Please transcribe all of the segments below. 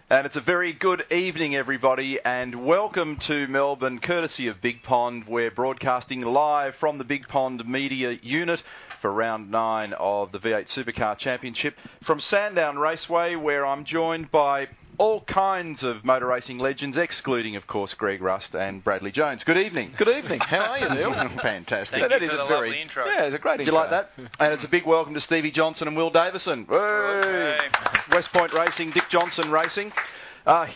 And it's a very good evening, everybody, and welcome to Melbourne, courtesy of Big Pond. We're broadcasting live from the Big Pond Media Unit for round 9 of the V8 Supercar Championship from Sandown Raceway, where I'm joined by all kinds of motor racing legends, excluding, of course, Greg Rust and Bradley Jones. Good evening. Good evening. How are you, Neil? Fantastic. Thank you for the lovely intro. Yeah, it's a great intro. You like that? And it's a big welcome to Stevie Johnson and Will Davison. Okay. West Point Racing, Dick Johnson Racing.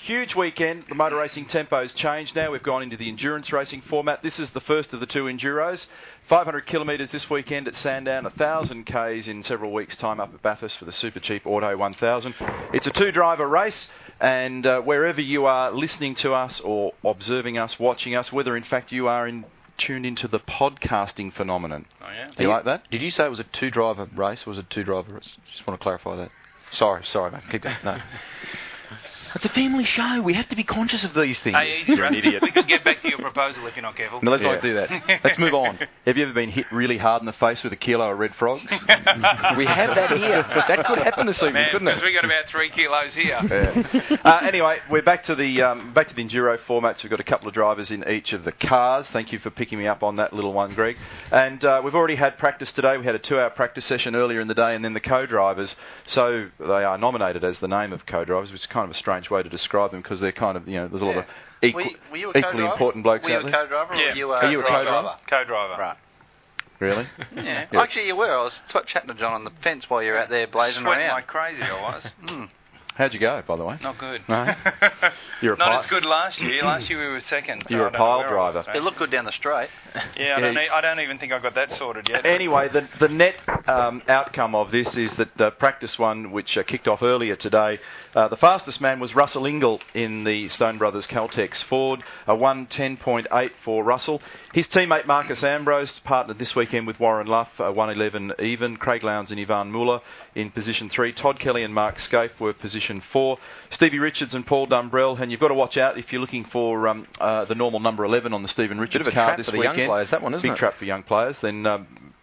Huge weekend. The motor racing tempo's changed now. We've gone into the endurance racing format. This is the first of the 2 Enduros. 500 kilometres this weekend at Sandown, 1,000 Ks in several weeks' time up at Bathurst for the super cheap Auto 1000. It's a 2-driver race, and wherever you are listening to us or observing us, watching us, whether in fact you are tuned into the podcasting phenomenon. Oh, yeah? You like that? Did you say it was a 2-driver race or was it a 2-driver race? Just want to clarify that. Sorry, mate. Keep going. No. It's a family show. We have to be conscious of these things. Hey, You're an idiot. We could get back to your proposal if you're not careful. No, let's not do that. Let's move on. Have you ever been hit really hard in the face with a kilo of red frogs? We have that here. That could happen this evening, couldn't it? Because we got about 3 kilos here. Yeah. Anyway, we're back to the enduro formats. We've got a couple of drivers in each of the cars. Thank you for picking me up on that little one, Greg. And we've already had practice today. We had a 2-hour practice session earlier in the day, and then the co-drivers. So they are nominated as the name of co-drivers, which is kind of a strange way to describe them, because they're kind of, there's a lot of equally important blokes out there. Were you a co-driver? Yeah. Or you Are you a co-driver? Co-driver. Right. Really? Yeah. Yeah. Actually, you were. I was chatting to John on the fence while you were out there blazing Sweating around. like crazy I was. How'd you go, by the way? Not good. No? You're a Not as good last year. Last year we were second. You're a pile driver. It looked good down the straight. Yeah, I don't even think I got that sorted yet. Anyway, the net outcome of this is that practice one, which kicked off earlier today, the fastest man was Russell Ingle in the Stone Brothers Caltex Ford, a 1:10.8 for Russell. His teammate Marcus Ambrose partnered this weekend with Warren Luff, 1:11 even. Craig Lowndes and Ivan Muller in position 3. Todd Kelly and Mark Scaife were position 4. Stevie Richards and Paul Dumbrell, and you've got to watch out if you're looking for the normal number 11 on the Stephen Richards car this weekend. Young players, that one, isn't it? Big trap for young players. Then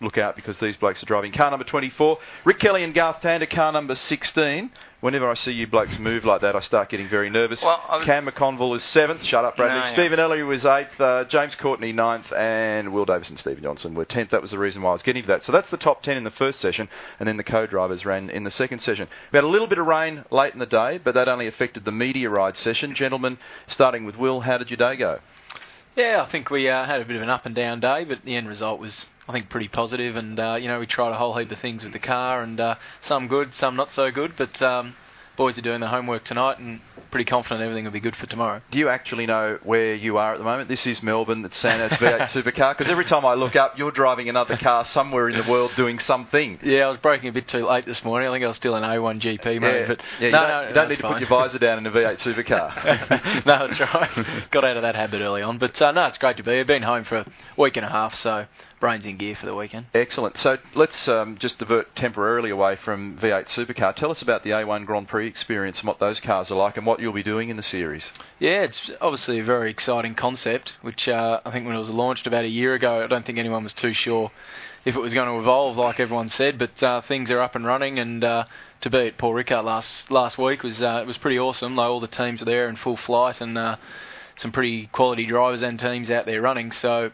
look out, because these blokes are driving car number 24. Rick Kelly and Garth Tander, car number 16. Whenever I see you blokes move like that, I start getting very nervous. Well, Cam McConville is 7th. Shut up, Bradley. No, Stephen Ellery was 8th. James Courtney 9th. And Will Davison and Stephen Johnson were 10th. That was the reason why I was getting to that. So that's the top 10 in the first session. And then the co-drivers ran in the second session. We had a little bit of rain late in the day, but that only affected the media ride session. Gentlemen, starting with Will, how did your day go? Yeah, I think we had a bit of an up and down day, but the end result was, I think, pretty positive. And we tried a whole heap of things with the car, and some good, some not so good. But boys are doing their homework tonight, and pretty confident everything will be good for tomorrow. Do you actually know where you are at the moment? This is Melbourne, it's Sandown's V8 Supercar, because every time I look up, you're driving another car somewhere in the world doing something. Yeah, I was braking a bit too late this morning. I think I was still in A1 GP mode. But you don't need to put your visor down in a V8 Supercar. No, that's right. Got out of that habit early on. But no, it's great to be here. Been home for a week and a half, so brains in gear for the weekend. Excellent. So let's just divert temporarily away from V8 Supercar. Tell us about the A1 Grand Prix experience and what those cars are like and what you'll be doing in the series. Yeah, it's obviously a very exciting concept, which I think when it was launched about a year ago, I don't think anyone was too sure if it was going to evolve, like everyone said, but things are up and running, and to be at Paul Ricard last week was pretty awesome. Like, all the teams are there in full flight, and some pretty quality drivers and teams out there running. So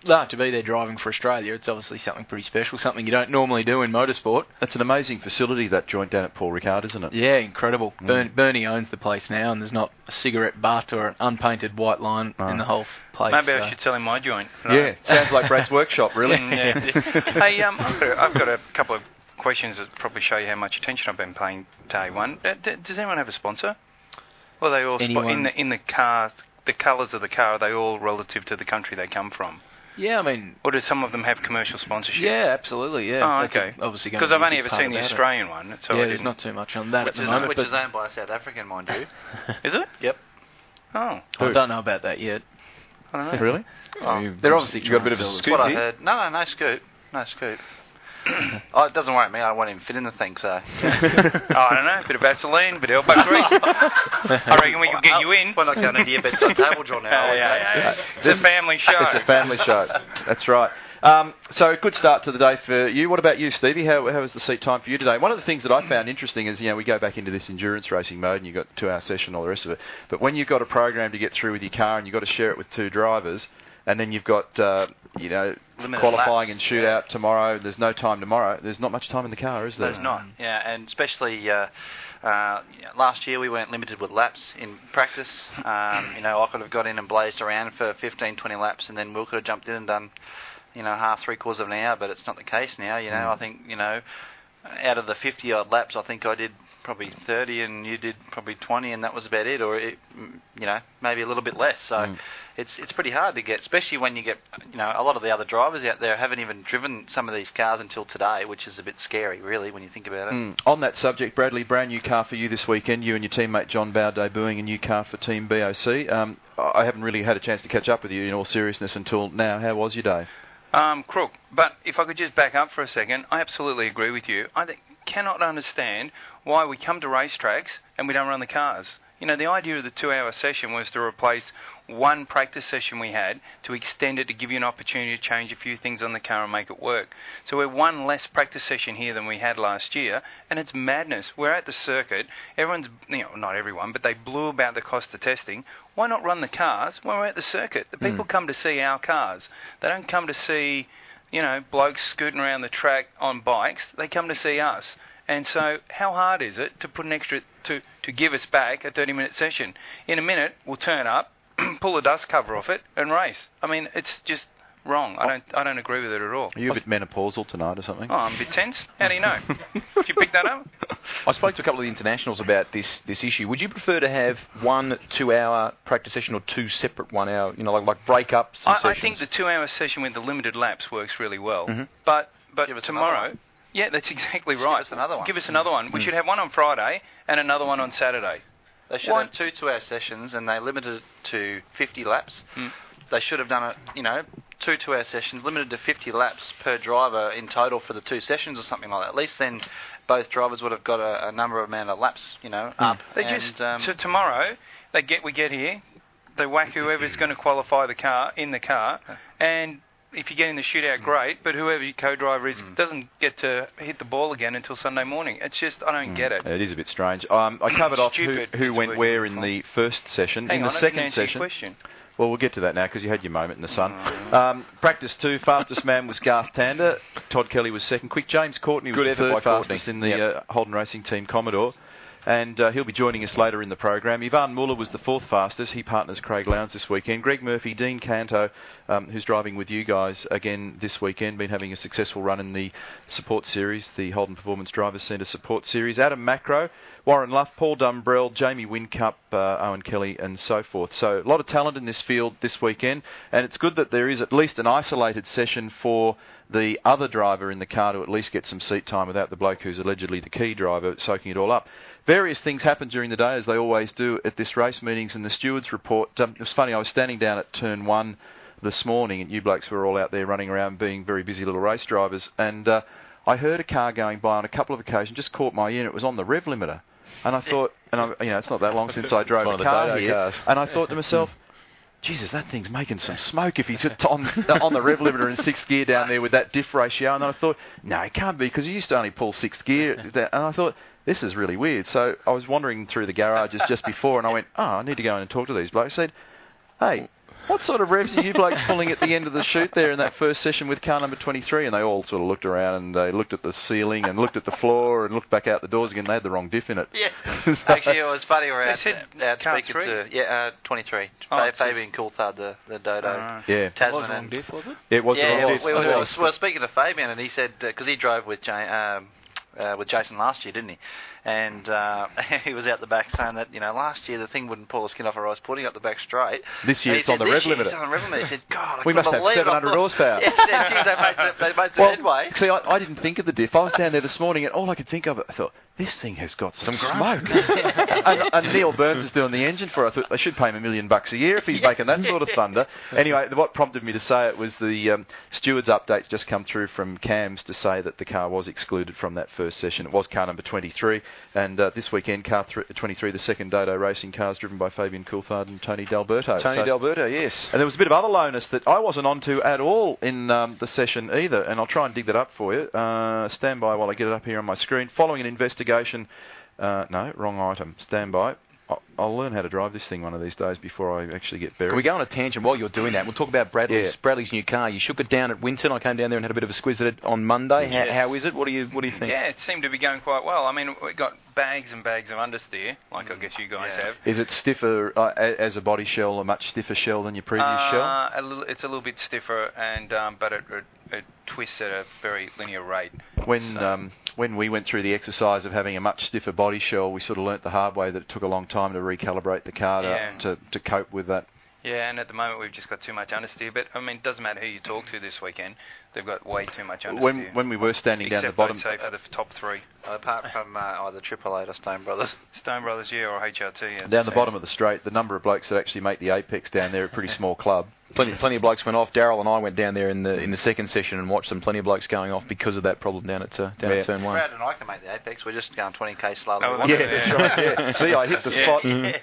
to be there driving for Australia, it's obviously something pretty special, something you don't normally do in motorsport. It's an amazing facility, that joint down at Paul Ricard, isn't it? Yeah, incredible. Bernie owns the place now, and there's not a cigarette butt or an unpainted white line in the whole place. Maybe I should tell him my joint. Right? Yeah, sounds like Brad's workshop, really. Yeah. Hey, I've got a couple of questions that probably show you how much attention I've been paying to A1. Does anyone have a sponsor? Or are they all in the car? The colours of the car, are they all relative to the country they come from? Yeah, I mean... Or do some of them have commercial sponsorship? Yeah, absolutely, yeah. Oh, okay. Obviously, because I've only ever seen the Australian one. So yeah, there's not too much on that at the moment. Which is owned by a South African, mind you. Is it? Yep. Oh. I don't know about that yet. I don't know. Really? Oh, they're obviously you got a bit of a scoop. That's what I heard. No scoop. No scoop. Oh, it doesn't worry me. I don't want him fit in the thing, so... I don't know. A bit of Vaseline, a bit of elbow grease. I reckon we can get you in. We're not going into your bedside table, John, now. Yeah. It's a family show. It's a family show. That's right. So a good start to the day for you. What about you, Stevie? How was the seat time for you today? One of the things that I found interesting is, we go back into this endurance racing mode and you've got 2-hour session and all the rest of it. But when you've got a program to get through with your car and you've got to share it with 2 drivers, and then you've got, qualifying and shootout tomorrow. There's no time tomorrow. There's not much time in the car, is there? There's not. Yeah, and especially last year we weren't limited with laps in practice. I could have got in and blazed around for 15, 20 laps, and then Will could have jumped in and done, half, 3/4 of an hour. But it's not the case now. I think out of the 50-odd laps, I think I did probably 30 and you did probably 20, and that was about it, or maybe a little bit less. So it's pretty hard to get, especially when you get a lot of the other drivers out there haven't even driven some of these cars until today, which is a bit scary, really, when you think about it. On that subject, Bradley, brand new car for you this weekend. You and your teammate John Bow debuting a new car for Team BOC. I haven't really had a chance to catch up with you in all seriousness until now. How was your day? Crook, but if I could just back up for a second, I absolutely agree with you. I cannot understand why we come to racetracks and we don't run the cars. The idea of the 2-hour session was to replace one practice session we had, to extend it, to give you an opportunity to change a few things on the car and make it work. So we're one less practice session here than we had last year, and it's madness. We're at the circuit. Everyone's, not everyone, but they blew about the cost of testing. Why not run the cars when we're at the circuit? The people come to see our cars. They don't come to see, blokes scooting around the track on bikes. They come to see us. And so how hard is it to put an extra, to give us back a 30-minute session? In a minute, we'll turn up, pull the dust cover off it, and race. I mean, it's just wrong. I don't agree with it at all. Are you a bit menopausal tonight or something? Oh, I'm a bit tense. How do you know? Did you pick that up? I spoke to a couple of the internationals about this issue. Would you prefer to have 1 2-hour practice session or 2 separate 1 hour, like break up some sessions? I think the 2-hour session with the limited laps works really well. But tomorrow... Yeah, that's exactly right. Give us another one. Give us another one. We should have one on Friday and another one on Saturday. They should have 2 2-hour sessions, and they limited it to 50 laps. They should have done it, 2 2-hour sessions, limited to 50 laps per driver in total for the 2 sessions or something like that. At least then both drivers would have got a number of amount of laps, up. They so tomorrow we get here, they whack whoever's going to qualify the car in the car, and if you get in the shootout, great, but whoever your co-driver is doesn't get to hit the ball again until Sunday morning. It's just, I don't get it. It is a bit strange. I covered off who went where in the first session. Hang in on, the second session. Question. Well, we'll get to that now because you had your moment in the sun. Practice 2, fastest man was Garth Tander. Todd Kelly was second. Quick, James Courtney was the third fastest in the Holden Racing Team Commodore. And he'll be joining us later in the program. Ivan Muller was the 4th fastest. He partners Craig Lowndes this weekend. Greg Murphy, Dean Canto, who's driving with you guys again this weekend, been having a successful run in the support series, the Holden Performance Drivers Centre support series. Adam Macro, Warren Luff, Paul Dumbrell, Jamie Wincup, Owen Kelly, and so forth. So a lot of talent in this field this weekend, and it's good that there is at least an isolated session for the other driver in the car to at least get some seat time without the bloke who's allegedly the key driver soaking it all up. Various things happen during the day, as they always do at this race meetings, and the stewards report. It was funny, I was standing down at turn 1 this morning, and you blokes were all out there running around being very busy little race drivers, and I heard a car going by on a couple of occasions, just caught my ear, and it was on the rev limiter. And I thought, it's not that long since I drove a car here, and I thought to myself, Jesus, that thing's making some smoke if he's on the rev limiter in 6th gear down there with that diff ratio. And then I thought, no, it can't be, because he used to only pull 6th gear. And I thought, this is really weird. So I was wandering through the garages just before, and I went, I need to go in and talk to these blokes. I said, hey, what sort of revs are you blokes pulling at the end of the chute there in that first session with car number 23? And they all sort of looked around, and they looked at the ceiling and looked at the floor and looked back out the doors again. They had the wrong diff in it. Yeah. Actually, it was funny. We're out speaking to 23. Fabian Coulthard, the dodo. Yeah. Tasman. Was wrong diff, was it? Yeah, it was the wrong diff. We were speaking to Fabian, and he said, because he drove with Jason last year, didn't he? And he was out the back saying that, last year the thing wouldn't pull the skin off a rice pudding up the back straight. This year it's on the rev limiter. It's on the rev limiter. He said, God, I we must have 700 horsepower. Yeah, they made some headway. See, I didn't think of the diff. I was down there this morning, and all I could think of, I thought, this thing has got some smoke. and Neil Burns is doing the engine for it. I thought they should pay him $1 million a year if he's making that sort of thunder. Anyway, what prompted me to say it was the stewards' updates just come through from CAMS to say that the car was excluded from that first session. It was car number 23, and this weekend, car 23, the second Dodo Racing cars driven by Fabian Coulthard and Tony D'Alberto. Tony D'Alberto, yes. And there was a bit of other lowness that I wasn't onto at all in the session either, and I'll try and dig that up for you. Stand by while I get it up here on my screen. Following an investigation... no, wrong item. Stand by. I'll learn how to drive this thing one of these days before I actually get buried. Can we go on a tangent while you're doing that? We'll talk about Bradley's new car. You shook it down at Winton. I came down there and had a bit of a squiz at it on Monday. Yes. How is it? What do you think? Yeah, it seemed to be going quite well. I mean, we got bags and bags of understeer, like I guess you guys have. Is it stiffer as a body shell, a much stiffer shell than your previous shell? It's a little bit stiffer, and but it twists at a very linear rate. When we went through the exercise of having a much stiffer body shell, we sort of learnt the hard way that it took a long time to recalibrate the car to cope with that. Yeah, and at the moment we've just got too much understeer. But, I mean, it doesn't matter who you talk to this weekend. They've got way too much understeer. When we were standing down the bottom... Except, I'd say, for the top three. Apart from either Triple Eight or Stone Brothers. Stone Brothers, yeah, or HRT. Yeah, down the bottom of the straight, the number of blokes that actually make the apex down there, a pretty small club. Plenty of blokes went off. Darryl and I went down there in the second session and watched them. Plenty of blokes going off because of that problem down at turn one. Brad and I can make the apex. We're just going 20k slower. That's right. Yeah. See, I hit the spot. You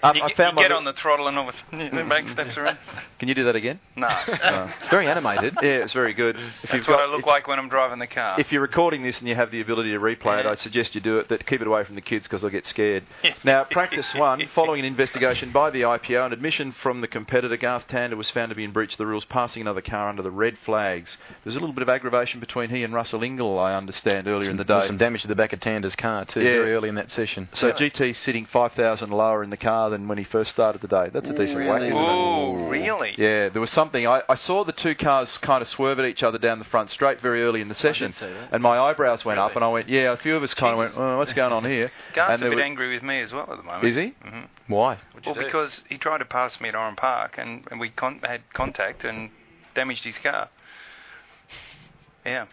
get on the throttle and all of a sudden the back steps around. Can you do that again? No. It's very animated. Yeah, it's very good. That's what I look like when I'm driving the car. If you're recording this and you have the ability to replay it, I'd suggest you do it, but keep it away from the kids because they'll get scared. Now, practice one, following an investigation by the IPO, an admission from the competitor, Garth Tander, was found to be in breach of the rules, passing another car under the red flags. There's a little bit of aggravation between he and Russell Ingle, I understand, earlier in the day. Some damage to the back of Tander's car too, very early in that session. So GT's sitting 5,000 lower in the car than when he first started the day. That's a decent whack, isn't it? Oh, really? Yeah, there was something. I saw the two cars kind of swerve at each other down the front straight very early in the session, and my eyebrows went up, and I went, a few of us kind of went, oh, what's going on here? Garth's a bit angry with me as well at the moment. Is he? Mm-hmm. Why? Well, because he tried to pass me at Oran Park, and we had contact and damaged his car. Yeah.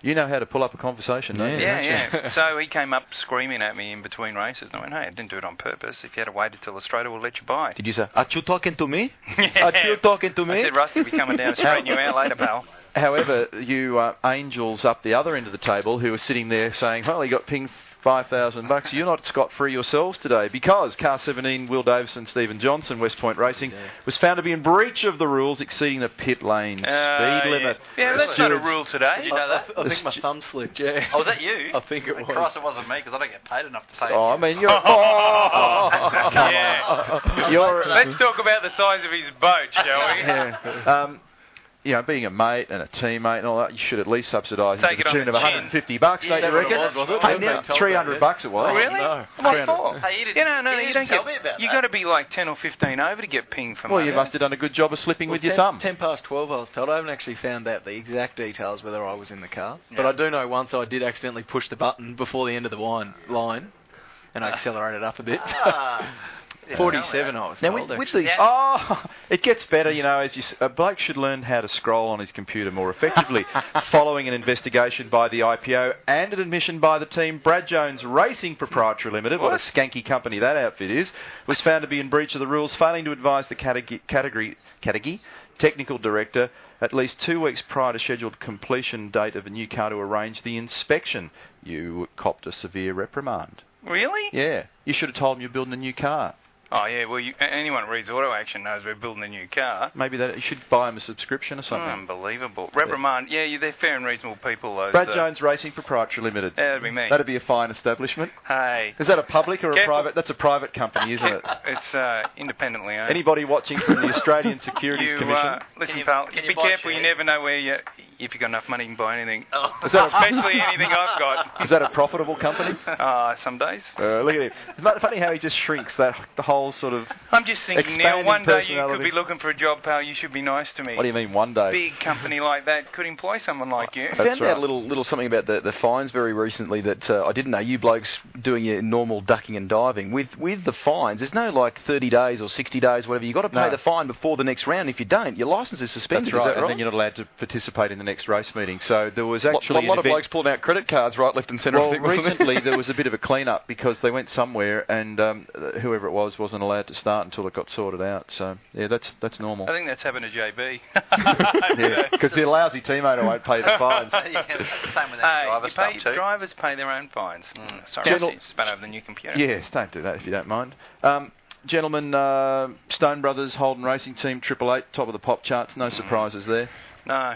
You know how to pull up a conversation, don't you? Yeah. So he came up screaming at me in between races, and I went, hey, I didn't do it on purpose. If you had waited till the straighter, we'll let you by. Did you say, are you talking to me? Are you talking to me? I said, Rusty, we're coming down to straighten you out later, pal. However, you angels up the other end of the table who are sitting there saying, well, he got pinged $5,000. You're not scot-free yourselves today because car 17, Will Davison, Stephen Johnson, West Point Racing, was found to be in breach of the rules, exceeding the pit lane speed limit. Yeah, that's not a rule today. Did you know that? I think my thumb slipped, yeah. Oh, was that you? I think it was. Christ, it wasn't me because I don't get paid enough to say I mean, you're... Let's talk about the size of his boat, shall we? Yeah. Being a mate and a teammate and all that, you should at least subsidise to the tune of $150, don't you reckon? Hey, now $300 it was. Oh, really? No. What for? Hey, you don't tell me about you that. got to be like 10 or 15 over to get pinged for money. Well, you must have done a good job of slipping with your thumb. 10 past 12 I was told. I haven't actually found out the exact details whether I was in the car. But I do know once I did accidentally push the button before the end of the line and I accelerated up a bit. 47 I was now told, with these, it gets better, as a bloke should learn how to scroll on his computer more effectively. Following an investigation by the IPO and an admission by the team, Brad Jones Racing Proprietary Limited, what a skanky company that outfit is, was found to be in breach of the rules, failing to advise the category technical director at least 2 weeks prior to scheduled completion date of a new car to arrange the inspection. You copped a severe reprimand. Really? Yeah. You should have told him you're building a new car. Oh, yeah, well, anyone who reads Auto Action knows we're building a new car. Maybe you should buy him a subscription or something. Unbelievable. Reprimand, they're fair and reasonable people, those. Brad Jones Racing Proprietary Limited. That'd be me. That'd be a fine establishment. Hey. Is that a public or a private? That's a private company, isn't it? It's independently owned. Anybody watching from the Australian Securities Commission? Listen, pal, be careful. You never know where if you've got enough money, you can buy anything. Especially anything I've got. Is that a profitable company? Some days. Look at him. It's funny how he just shrinks the whole sort of... I'm just thinking, Neil, one day you could be looking for a job, pal. You should be nice to me. What do you mean, one day? Big company like that could employ someone like you. I found out a little something about the fines very recently that I didn't know. You blokes doing your normal ducking and diving. With the fines, there's no like 30 days or 60 days, whatever. You've got to pay the fine before the next round. If you don't, your licence is suspended. That's right. Is that right? And then you're not allowed to participate in the next race meeting. So there was actually a lot of blokes pulling out credit cards right, left and centre. Well, I think, wasn't recently there was a bit of a clean-up because they went somewhere and whoever it was wasn't allowed to start until it got sorted out. So, yeah, that's normal. I think that's happened to JB. Yeah, because the lousy teammate won't pay the fines. Yeah, that's the same with that driver stuff too. Drivers pay their own fines. Sorry, I spat over the new computer. Yes, don't do that if you don't mind. Gentlemen, Stone Brothers, Holden Racing Team, 888, top of the pop charts. No surprises there. No.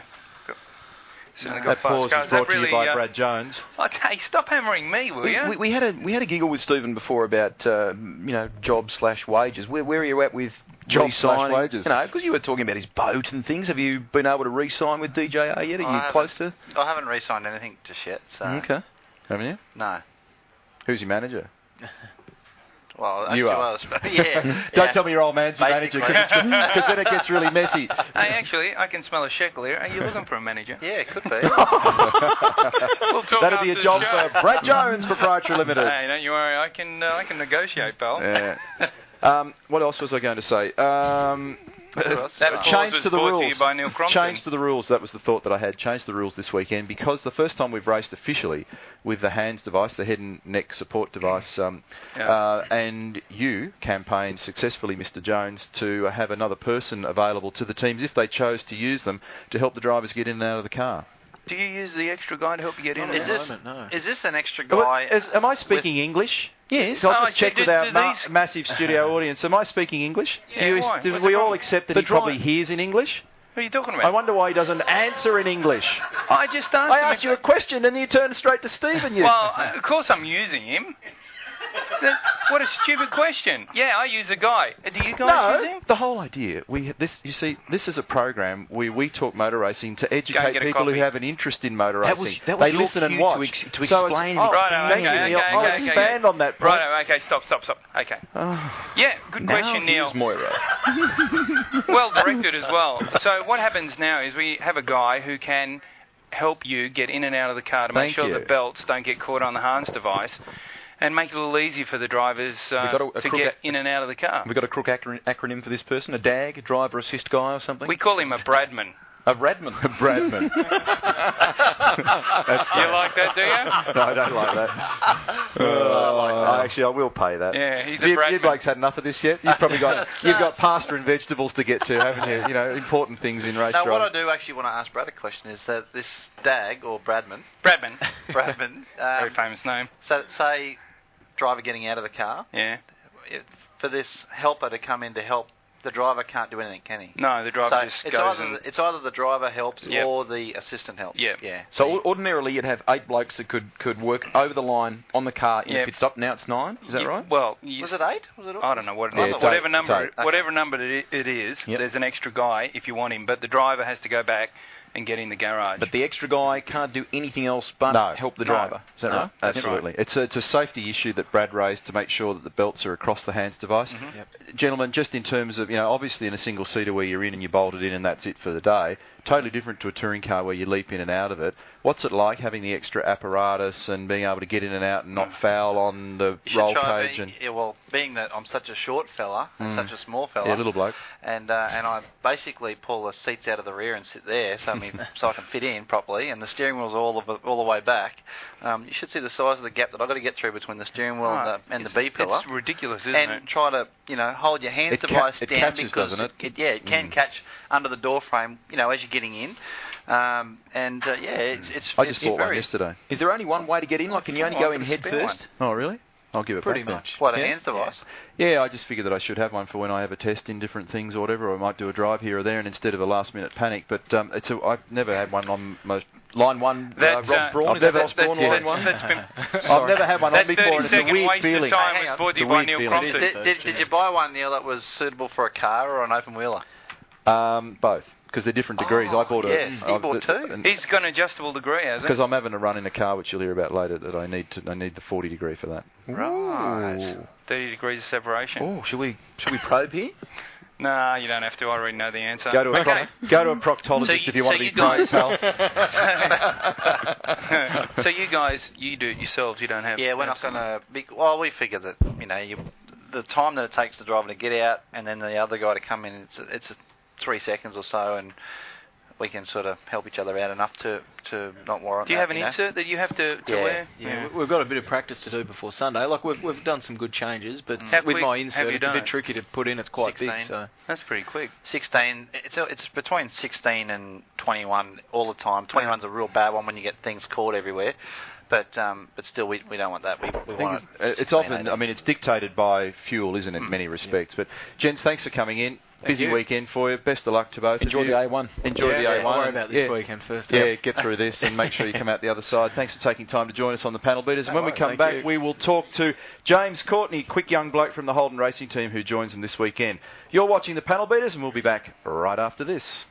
That pause was brought to you by Brad Jones. Okay, stop hammering me, will you? We had a giggle with Stephen before about job/wages. Where are you at with job/wages? Because you were talking about his boat and things. Have you been able to re-sign with DJR yet? Are you close to? I haven't re-signed anything just yet. So. Okay. Haven't you? No. Who's your manager? Well, you are. Yeah. Don't tell me your old man's your manager, because then it gets really messy. Hey, actually, I can smell a shekel here. Are you looking for a manager? Yeah, it could be. We'll talk That'll be a job for Brad Jones Proprietary Limited. Hey, don't you worry. I can negotiate, pal. Yeah. What else was I going to say? Change to the rules. To you by Neil Crompton. Change to the rules. That was the thought that I had. Change the rules this weekend because the first time we've raced officially with the hands device, the head and neck support device, and you campaigned successfully, Mr. Jones, to have another person available to the teams if they chose to use them to help the drivers get in and out of the car. Do you use the extra guy to help you get in? Is this an extra guy? Am I speaking English? Yes. I'll just check with our massive studio audience. Am I speaking English? Yeah, do we all accept that he probably hears in English? What are you talking about? I wonder why he doesn't answer in English. I just asked I asked you a question and you turned straight to Stephen. Well, of course I'm using him. What a stupid question. Yeah, I use a guy. Do you guys use him? The whole idea, this is a program where we talk motor racing to educate people who have an interest in motor racing. That was they listen and watch. To explain. I'll expand on that point. Right, okay, stop. Okay. Yeah, good question, Neil. Moira. Well directed as well. So what happens now is we have a guy who can help you get in and out of the car to make sure the belts don't get caught on the harness device. And make it a little easier for the drivers to get in and out of the car. We've got a crook acronym for this person, a DAG, a driver assist guy or something? We call him a Bradman. A Bradman? A Bradman. That's you like that, do you? No, I don't like that. Actually, I will pay that. Yeah, he's a Bradman. You blokes had enough of this yet? You've probably got pasta and vegetables to get to, haven't you? Important things in race driving. Now, what I do actually want to ask Brad a question is that this DAG, or Bradman... Bradman. Very famous name. So, say, driver getting out of the car. Yeah. For this helper to come in to help, the driver can't do anything, can he? No, the driver just goes it's either the driver helps or the assistant helps. Yeah. So ordinarily you'd have 8 blokes that could work over the line on the car in a pit stop. Now it's 9. Is that right? Well, was it 8? I don't know whatever number it is. There's an extra guy if you want him, but the driver has to go back and get in the garage. But the extra guy can't do anything else but help the driver. Is that right? Absolutely. Right. It's a safety issue that Brad raised to make sure that the belts are across the hands device. Mm-hmm. Yep. Gentlemen, just in terms of, obviously in a single seater where you're in and you bolted in and that's it for the day, totally different to a touring car where you leap in and out of it. What's it like having the extra apparatus and being able to get in and out and not foul on the roll cage? Being that I'm such a short fella and such a small fella, little bloke, and I basically pull the seats out of the rear and sit there so I can fit in properly, and the steering wheel's all the way back. You should see the size of the gap that I've got to get through between the steering wheel and the B pillar. It's ridiculous, isn't it? And try to hold your hands device down catches, because doesn't it? It can catch under the door frame, as you're getting in. It's I just bought one yesterday. Is there only one way to get in? Like, can you only go in head first? Oh, really? I'll give it pretty back much. What, a hands device? Yeah, I just figured that I should have one for when I have a test in different things or whatever, or I might do a drive here or there, and instead of a last-minute panic. But I've never had one on most... Line 1, Ross Braun, line 1? I've never had one on before, and it's a weird feeling. It's a weird feeling. Did you buy one, Neil, that was suitable for a car or an open-wheeler? Both. Because they're different degrees. I bought you bought 2. He's got an adjustable degree, hasn't he? Because I'm having a run in a car, which you'll hear about later, that I need the 40 degree for that. Right. 30 degrees of separation. Oh, should we probe here? No, you don't have to. I already know the answer. Go to a proctologist if you want to be probed, pal. So you guys, you do it yourselves. You don't have. Yeah, we're not going to. Well, we figure that the time that it takes the driver to get out and then the other guy to come in, it's 3 seconds or so, and we can sort of help each other out enough to not warrant. Do you have an insert that you have to wear? Yeah, we've got a bit of practice to do before Sunday. Like we've done some good changes, but with my insert, it's a bit tricky to put in. It's quite 16. big, so That's pretty quick. 16. It's between 16 and 21 all the time. 21's a real bad one when you get things caught everywhere. But still, we don't want that. We want it. It's often, I mean, it's dictated by fuel, isn't it, in many respects. But, gents, thanks for coming in. Busy weekend for you. Best of luck to both enjoy of you. the A1. Enjoy the A1. Don't worry about this weekend first. Yeah, get through this and make sure you come out the other side. Thanks for taking time to join us on the Panel Beaters. And when we come back, we will talk to James Courtney, quick young bloke from the Holden Racing team who joins them this weekend. You're watching the Panel Beaters, and we'll be back right after this.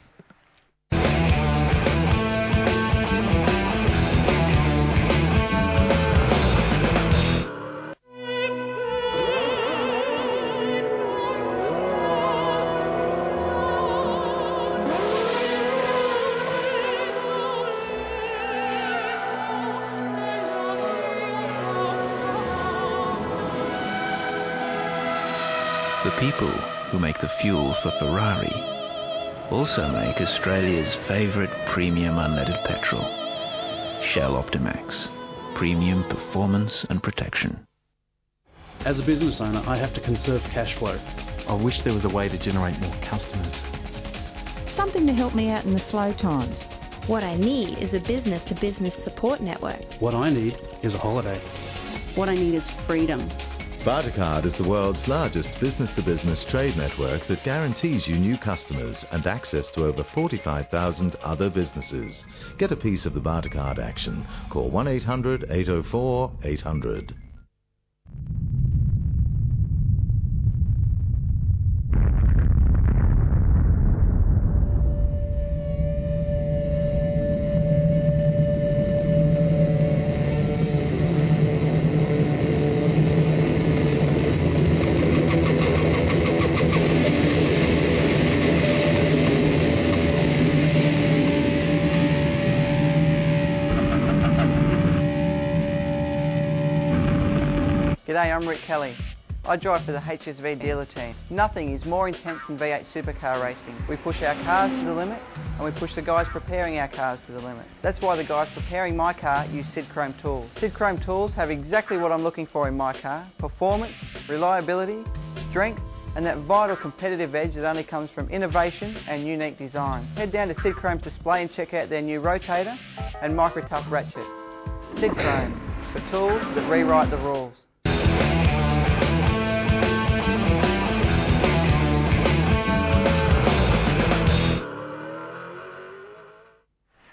The people who make the fuel for Ferrari also make Australia's favourite premium unleaded petrol, Shell Optimax, premium performance and protection. As a business owner, I have to conserve cash flow. I wish there was a way to generate more customers. Something to help me out in the slow times. What I need is a business-to-business support network. What I need is a holiday. What I need is freedom. Bartercard is the world's largest business-to-business trade network that guarantees you new customers and access to over 45,000 other businesses. Get a piece of the Bartercard action. Call 1-800-804-800. G'day, I'm Rick Kelly. I drive for the HSV dealer team. Nothing is more intense than V8 Supercar racing. We push our cars to the limit and we push the guys preparing our cars to the limit. That's why the guys preparing my car use Sid Chrome tools. Sid Chrome tools have exactly what I'm looking for in my car: performance, reliability, strength, and that vital competitive edge that only comes from innovation and unique design. Head down to Sid Chrome's display and check out their new rotator and micro tough ratchet. Sid Chrome, for tools that rewrite the rules.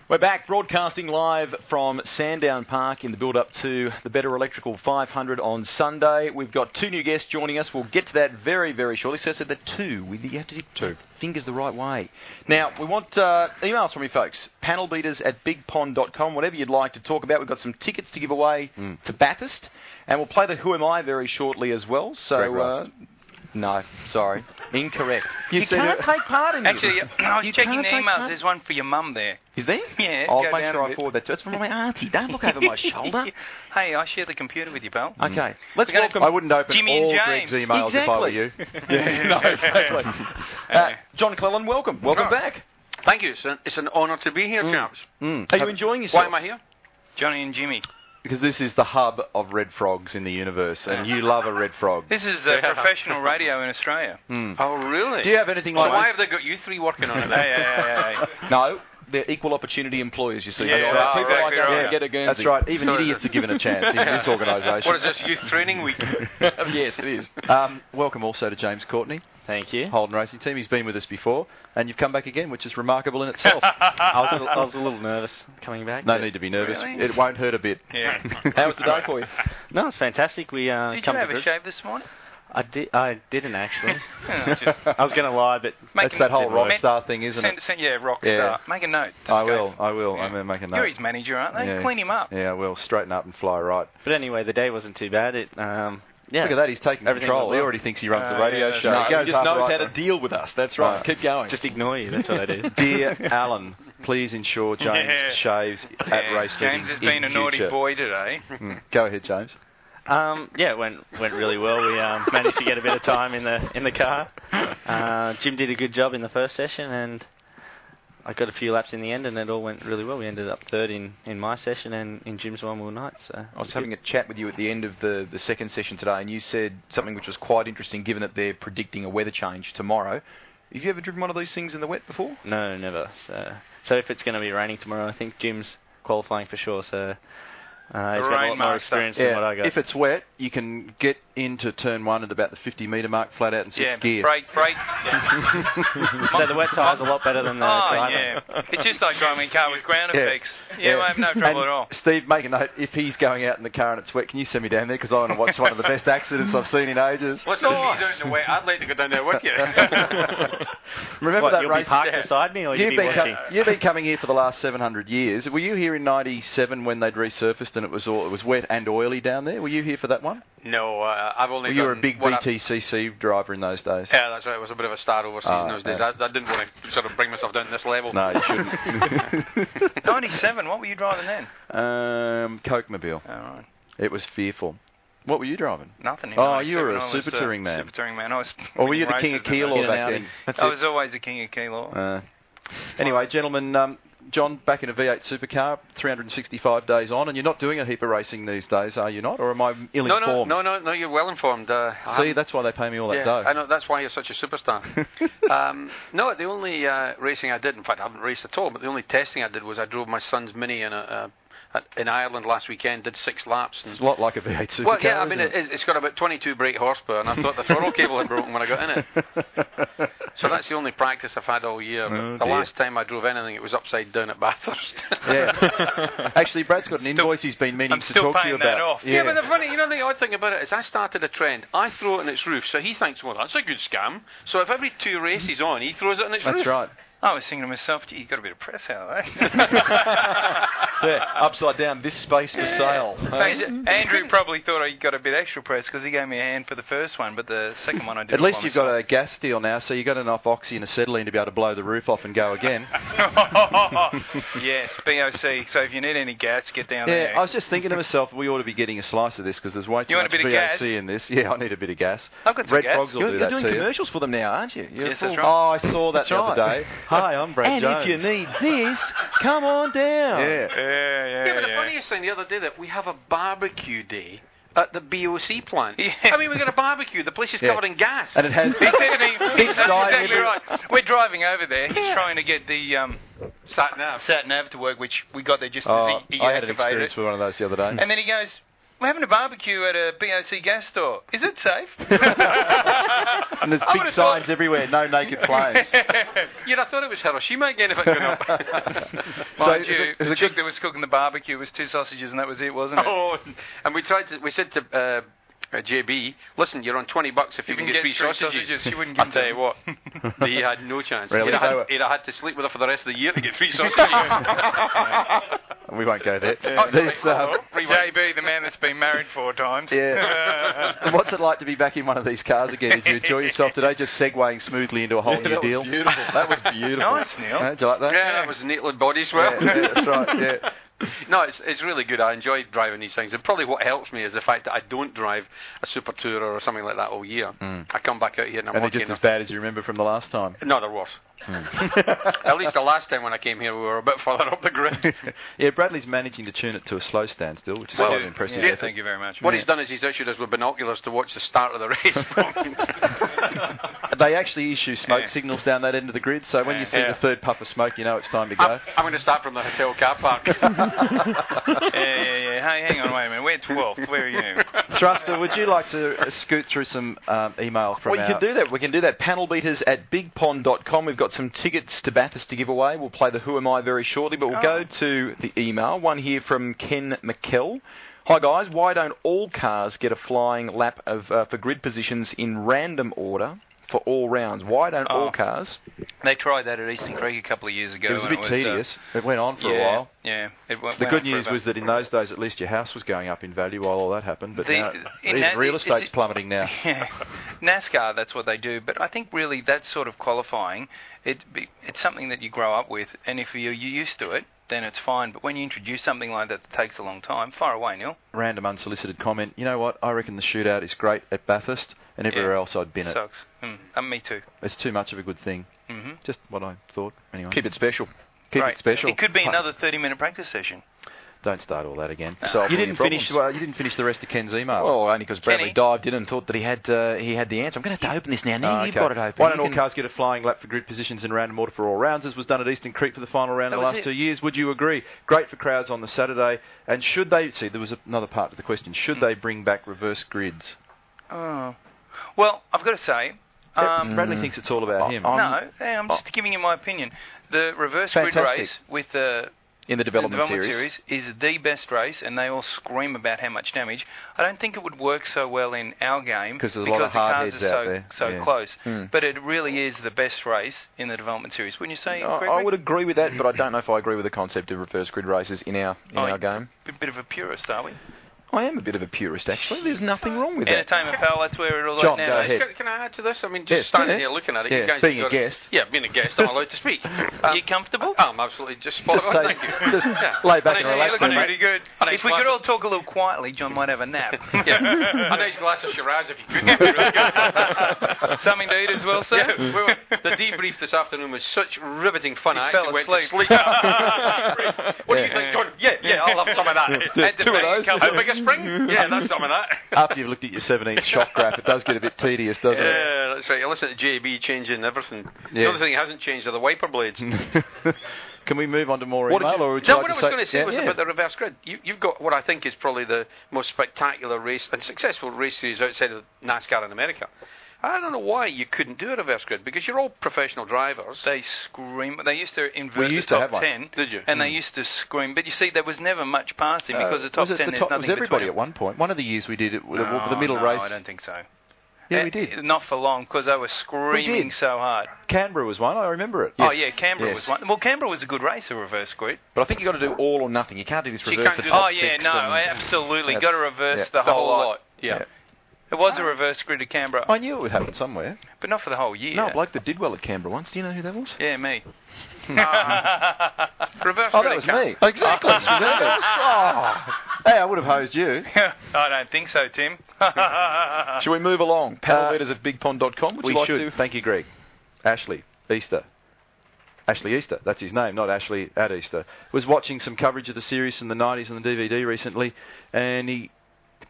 We're back broadcasting live from Sandown Park in the build-up to the Better Electrical 500 on Sunday. We've got two new guests joining us. We'll get to that very, very shortly. So I said that two. You have to do two fingers the right way. Now, we want emails from you folks. Panelbeaters@bigpond.com. Whatever you'd like to talk about. We've got some tickets to give away to Bathurst. And we'll play the Who Am I very shortly as well. So, no, sorry. Incorrect. You can't take part in this. Actually, I was checking the emails. There's one for your mum there. Is there? Yeah. I'll make sure I forward that to. It's from my auntie. Don't look over my shoulder. Hey, I share the computer with you, pal. Okay. Let's welcome. I wouldn't open Jimmy all and Greg's James. emails if I were you. Yeah, no, exactly. John Cleland, welcome. Welcome back. Thank you. It's an honour to be here, chaps. Are you enjoying yourself? Why am I here? Johnny and Jimmy. Because this is the hub of red frogs in the universe, and you love a red frog. This is professional radio in Australia. Oh, really? Do you have anything like So why have they got you three working on it? Hey. No, they're equal opportunity employers, you see. Yeah, right. People exactly like us right. get a Guernsey. That's right. Even idiots are given a chance in this organisation. What is this, Youth Training Week? Yes, it is. Welcome also to James Courtney. Thank you. Holden Racing Team. He's been with us before, and you've come back again, which is remarkable in itself. I was a little nervous coming back. No need to be nervous. Really? It won't hurt a bit. Yeah. How was the day for you? No, it's fantastic. We Did you come have to a group. shave this morning? I didn't actually. Just I was going to lie, but That's that whole rock star thing, isn't it? rock star. Make a note. I will. Yeah. I'm going to make a note. You're his manager, aren't they? Yeah. Clean him up. Yeah, well, straighten up and fly right. But anyway, the day wasn't too bad. Yeah. Look at that, he's taking Everything control. went He well. already thinks he runs the radio show. No, he goes just half knows right. how to deal with us. That's right. Keep going. Just ignore you. That's what I do. Dear Alan, please ensure James shaves at race James meetings has been a in naughty future. boy today. Go ahead, James. Yeah, it went really well. We managed to get a bit of time in the car. Jim did a good job in the first session, and I got a few laps in the end, and it all went really well. We ended up third in my session and in Jim's one all night. So I was having a chat with you at the end of the second session today, and you said something which was quite interesting, given that they're predicting a weather change tomorrow. Have you ever driven one of these things in the wet before? No, never. So if it's going to be raining tomorrow, I think Jim's qualifying for sure. So he's got a lot more experience than what I got. If it's wet, you can get into turn 1 at about the 50-metre mark, flat out in 6th gear. Brake. So the wet tyre's a lot better than the dry. Yeah. It's just like driving a car with ground effects. Yeah, I have no trouble at all. Steve, make a note, if he's going out in the car and it's wet, can you send me down there? Because I want to watch one of the best accidents I've seen in ages. What's nice. If he's out in the wet, I'd like to go down there with you. Remember that you'll race? Be parked beside me, or you'll be watching? You've been coming here for the last 700 years. Were you here in '97 when they'd resurfaced and it was wet and oily down there? Were you here for that one? No, I've only. You were a big VTCC driver in those days. Yeah, that's right. It was a bit of a star overseas in those days. I didn't want to sort of bring myself down to this level. No, you shouldn't. 97. What were you driving then? Cokemobile. All right. It was fearful. What were you driving? Nothing. Oh, you were a super touring man. Super touring man. I was. Or were you the king of Keilor back then? I was always the king of Keilor. Anyway, gentlemen. John, back in a V8 Supercar, 365 days on, and you're not doing a heap of racing these days, are you not? Or am I ill-informed? No, you're well informed. See, that's why they pay me all that dough. I know, that's why you're such a superstar. No, the only racing I did, in fact, I haven't raced at all, but the only testing I did was I drove my son's Mini in Ireland last weekend, did 6 laps. It's a lot like a V8 Supercar. Well, yeah, I mean, it's got about 22 brake horsepower, and I thought the throttle cable had broken when I got in it. So that's the only practice I've had all year. The last time I drove anything, it was upside down at Bathurst. Yeah. Actually, Brad's got an invoice he's been meaning to talk to you about. Off. Yeah, but the odd thing about it is I started a trend. I throw it on its roof, so he thinks, well, that's a good scam. So if every 2 races on, he throws it on its roof. That's right. I was thinking to myself, gee, you got a bit of press out, eh? Yeah, upside down, this space for sale. Andrew probably thought I got a bit extra press because he gave me a hand for the first one, but the second one I did. At least you've got a gas deal now, so you've got enough oxy and acetylene to be able to blow the roof off and go again. Yes, BOC. So if you need any gas, get down there. Yeah, I was just thinking to myself, we ought to be getting a slice of this because there's way too much BOC in this. Yeah, I need a bit of gas. I've got some Red gas. Frogs will do that You're doing to commercials for them now, aren't you? Yes, that's right. Oh, I saw that the other day. Hi, I'm Brad Jones. And if you need this, come on down. Yeah. Yeah, but the funniest thing the other day that we have a barbecue day at the BOC plant. Yeah. I mean, we got a barbecue. The place is covered in gas. And it has. That's exactly right. We're driving over there. He's trying to get the sat nav to work, which we got there just as he I had an activated experience it. with one of those the other day. And then he goes, we're having a barbecue at a BOC gas store. Is it safe? And there's big signs everywhere, no naked flames. Yeah, I thought it was Hiroshima again if it got up. Mind you, the chick that was cooking the barbecue was 2 sausages and that was it, wasn't it? Oh, and we said to JB, listen, you're on $20 if you can get 3 sausages. She wouldn't give I'll tell you what, he had no chance. Really? He'd have had to sleep with her for the rest of the year to get 3 sausages. We won't go there. JB, the man that's been married 4 times. Yeah. What's it like to be back in one of these cars again? Did you enjoy yourself today, just segueing smoothly into a whole new deal? That was beautiful. Nice, Neil. Did you like that? Yeah, that was a neat little body swell. Yeah, that's right, yeah. No, it's really good. I enjoy driving these things. And probably what helps me is the fact that I don't drive a Super Tourer or something like that all year. I come back out here and I'm they're just as bad as you remember from the last time. No, they're worse. At least the last time when I came here, we were a bit further up the grid. Yeah, Bradley's managing to tune it to a slow stand still, which is quite impressive. Yeah, thank you very much. What he's done is he's issued us with binoculars to watch the start of the race from. They actually issue smoke signals down that end of the grid, so when you see the third puff of smoke, you know it's time to go. I'm going to start from the hotel car park. Yeah. Hey, hang on, wait a minute. We're 12th. Where are you? Thruster, would you like to scoot through some email from you can do that. We can do that. Panelbeaters at bigpond.com. We've got some tickets to Bathurst to give away. We'll play the Who Am I very shortly, but we'll go to the email. One here from Ken McKell. Hi guys, why don't all cars get a flying lap of for grid positions in random order for all rounds? Why don't all cars? They tried that at Eastern Creek a couple of years ago. It was a bit tedious. It went on for a while. Yeah. The good news was that in those days, at least your house was going up in value while all that happened. But now, real estate's plummeting now. Yeah. NASCAR, that's what they do. But I think really that sort of qualifying, it's something that you grow up with, and if you're used to it, then it's fine. But when you introduce something like that takes a long time, fire away, Neil. Random unsolicited comment. You know what? I reckon the shootout is great at Bathurst, and everywhere else I'd bin it. Sucks. Me too. It's too much of a good thing. Just what I thought, anyway. Keep it special. Keep it special. It could be another 30-minute practice session. Don't start all that again. So you didn't finish. You didn't finish the rest of Ken's email. Well, only because Bradley dived in and thought that he had the answer. I'm going to have to open this now. Now you've got it open. Why don't all cars get a flying lap for grid positions in random order for all rounds, as was done at Eastern Creek for the final round in the last 2 years? Would you agree? Great for crowds on the Saturday. And should they see? There was another part to the question. Should they bring back reverse grids? Oh, well, I've got to say. Bradley thinks it's all about him. I'm just giving you my opinion. The reverse grid race with the in the development series is the best race, and they all scream about how much damage. I don't think it would work so well in our game because there's a lot of hard heads out there. So close. But it really is the best race in the development series. Wouldn't you say? I would agree with that, but I don't know if I agree with the concept of reverse grid races in our game. A bit of a purist, are we? I am a bit of a purist, actually. There's nothing wrong with that. Entertainment, pal, that's where it all John, now. go ahead. Can I add to this? I mean, just standing here looking at it, you guys being a guest. Being a guest, I'm allowed to speak. Are you comfortable? I'm absolutely just spot on, thank you. Just lay back and relax. You're looking pretty good. If we could all talk a little quietly, John might have a nap. A nice glass of Shiraz if you could. Really good. Something to eat as well, sir? The debrief this afternoon was such riveting fun. I actually went to sleep. What do you think, John? Yeah, I'll have some of that. Two of those. A bigger spring? Yeah, that's some of that. After you've looked at your 17th shot graph, it does get a bit tedious, doesn't it? Yeah, that's right. You listen to JB changing everything. The only thing that hasn't changed are the wiper blades. Can we move on to more email? What I was going to say was about the reverse grid. You've got what I think is probably the most spectacular race and successful race series outside of NASCAR in America. I don't know why you couldn't do a reverse grid, because you're all professional drivers. They scream. They used to invert the top 10. Did you? And they used to scream. But you see, there was never much passing because the top 10 there's nothing was everybody between at one point. One of the years we did it with the middle race. No, I don't think so. Yeah, we did. Not for long, because they were screaming so hard. Canberra was one, I remember it. Yes. Oh, yeah, Canberra was one. Well, Canberra was a good race, a reverse grid. But I think you've got to do all or nothing. You can't do this reverse the top six. Absolutely. Got to reverse the whole lot. Yeah. It was a reverse grid at Canberra. I knew it would happen somewhere. But not for the whole year. No, a bloke that did well at Canberra once. Do you know who that was? Yeah, me. Reverse that was me. Exactly. Hey, I would have hosed you. I don't think so, Tim. Should we move along? Panel leaders at bigpond.com. We should. Thank you, Greg. Ashley Easter, that's his name, not Ashley at Easter, was watching some coverage of the series from the 90s on the DVD recently, and he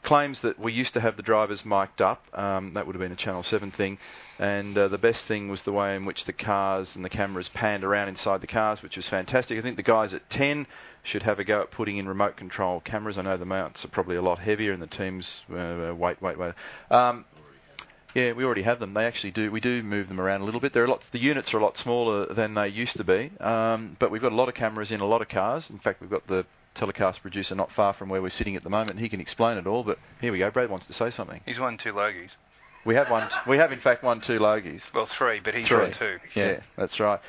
claims that we used to have the drivers mic'd up. That would have been a Channel 7 thing. And the best thing was the way in which the cars and the cameras panned around inside the cars, which was fantastic. I think the guys at 10 should have a go at putting in remote control cameras. I know the mounts are probably a lot heavier and the teams wait. Yeah, we already have them. They actually do. We do move them around a little bit. The units are a lot smaller than they used to be. But we've got a lot of cameras in a lot of cars. In fact, we've got the telecast producer not far from where we're sitting at the moment. He can explain it all, but here we go. Brad wants to say something. He's won 2 Logies. We have in fact won 2 Logies. Well, 3, but he's won 2. Yeah, that's right.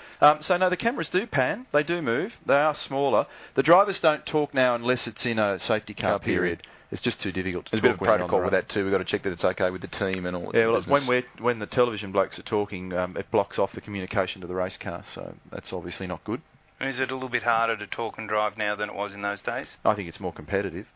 So no, the cameras do pan. They do move. They are smaller. The drivers don't talk now unless it's in a safety car period. It's just too difficult to There's talk. There's a bit of protocol with that too. We've got to check that it's okay with the team and all that. Yeah, well, when the television blokes are talking, it blocks off the communication to the race car, so that's obviously not good. And is it a little bit harder to talk and drive now than it was in those days? I think it's more competitive.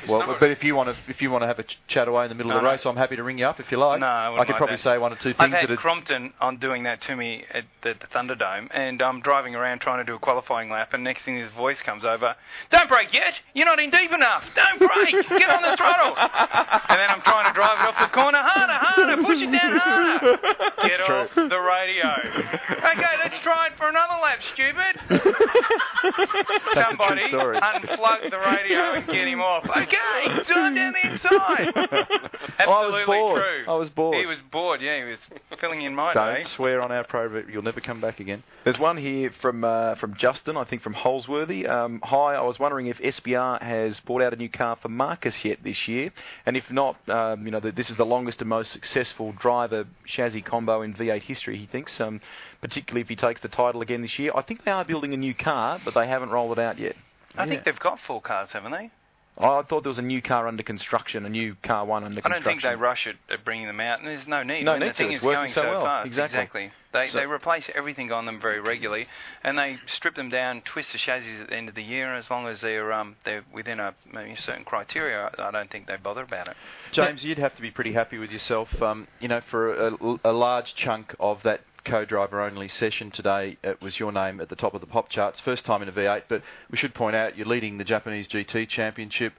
Well, but if you want to have a chat away in the middle of the race, I'm happy to ring you up if you like. No, I could probably say 1 or 2 things. I've had Crompton on doing that to me at the Thunderdome, and I'm driving around trying to do a qualifying lap, and next thing his voice comes over, "Don't brake yet! You're not in deep enough! Don't brake! Get on the throttle!" And then I'm trying to drive it off the corner, harder, push it down harder! Get off the radio. Okay, let's try it for another lap, stupid! Somebody unplug the radio and get him off. Okay, turn down the inside. Absolutely true. I was bored. He was bored, yeah. He was filling in my Don't day. swear on our program. You'll never come back again. There's one here from Justin, I think from Holsworthy. Hi, I was wondering if SBR has brought out a new car for Marcus yet this year, and if not, this is the longest and most successful driver chassis combo in V8 history. He thinks, particularly if he takes the title again this year. I think they are building a new car, but they haven't rolled it out yet. I think they've got 4 cars, haven't they? I thought there was a new car under construction, a new car one under construction. I don't think they rush at bringing them out, and there's no need. No I mean, need the thing to. is It's working going so well. fast. Exactly. They replace everything on them very regularly, and they strip them down, twist the chassis at the end of the year, and as long as they're within a certain criteria, I don't think they bother about it. James, you'd have to be pretty happy with yourself. For a large chunk of that co-driver only session today, it was your name at the top of the pop charts, first time in a V8, but we should point out you're leading the Japanese GT Championship,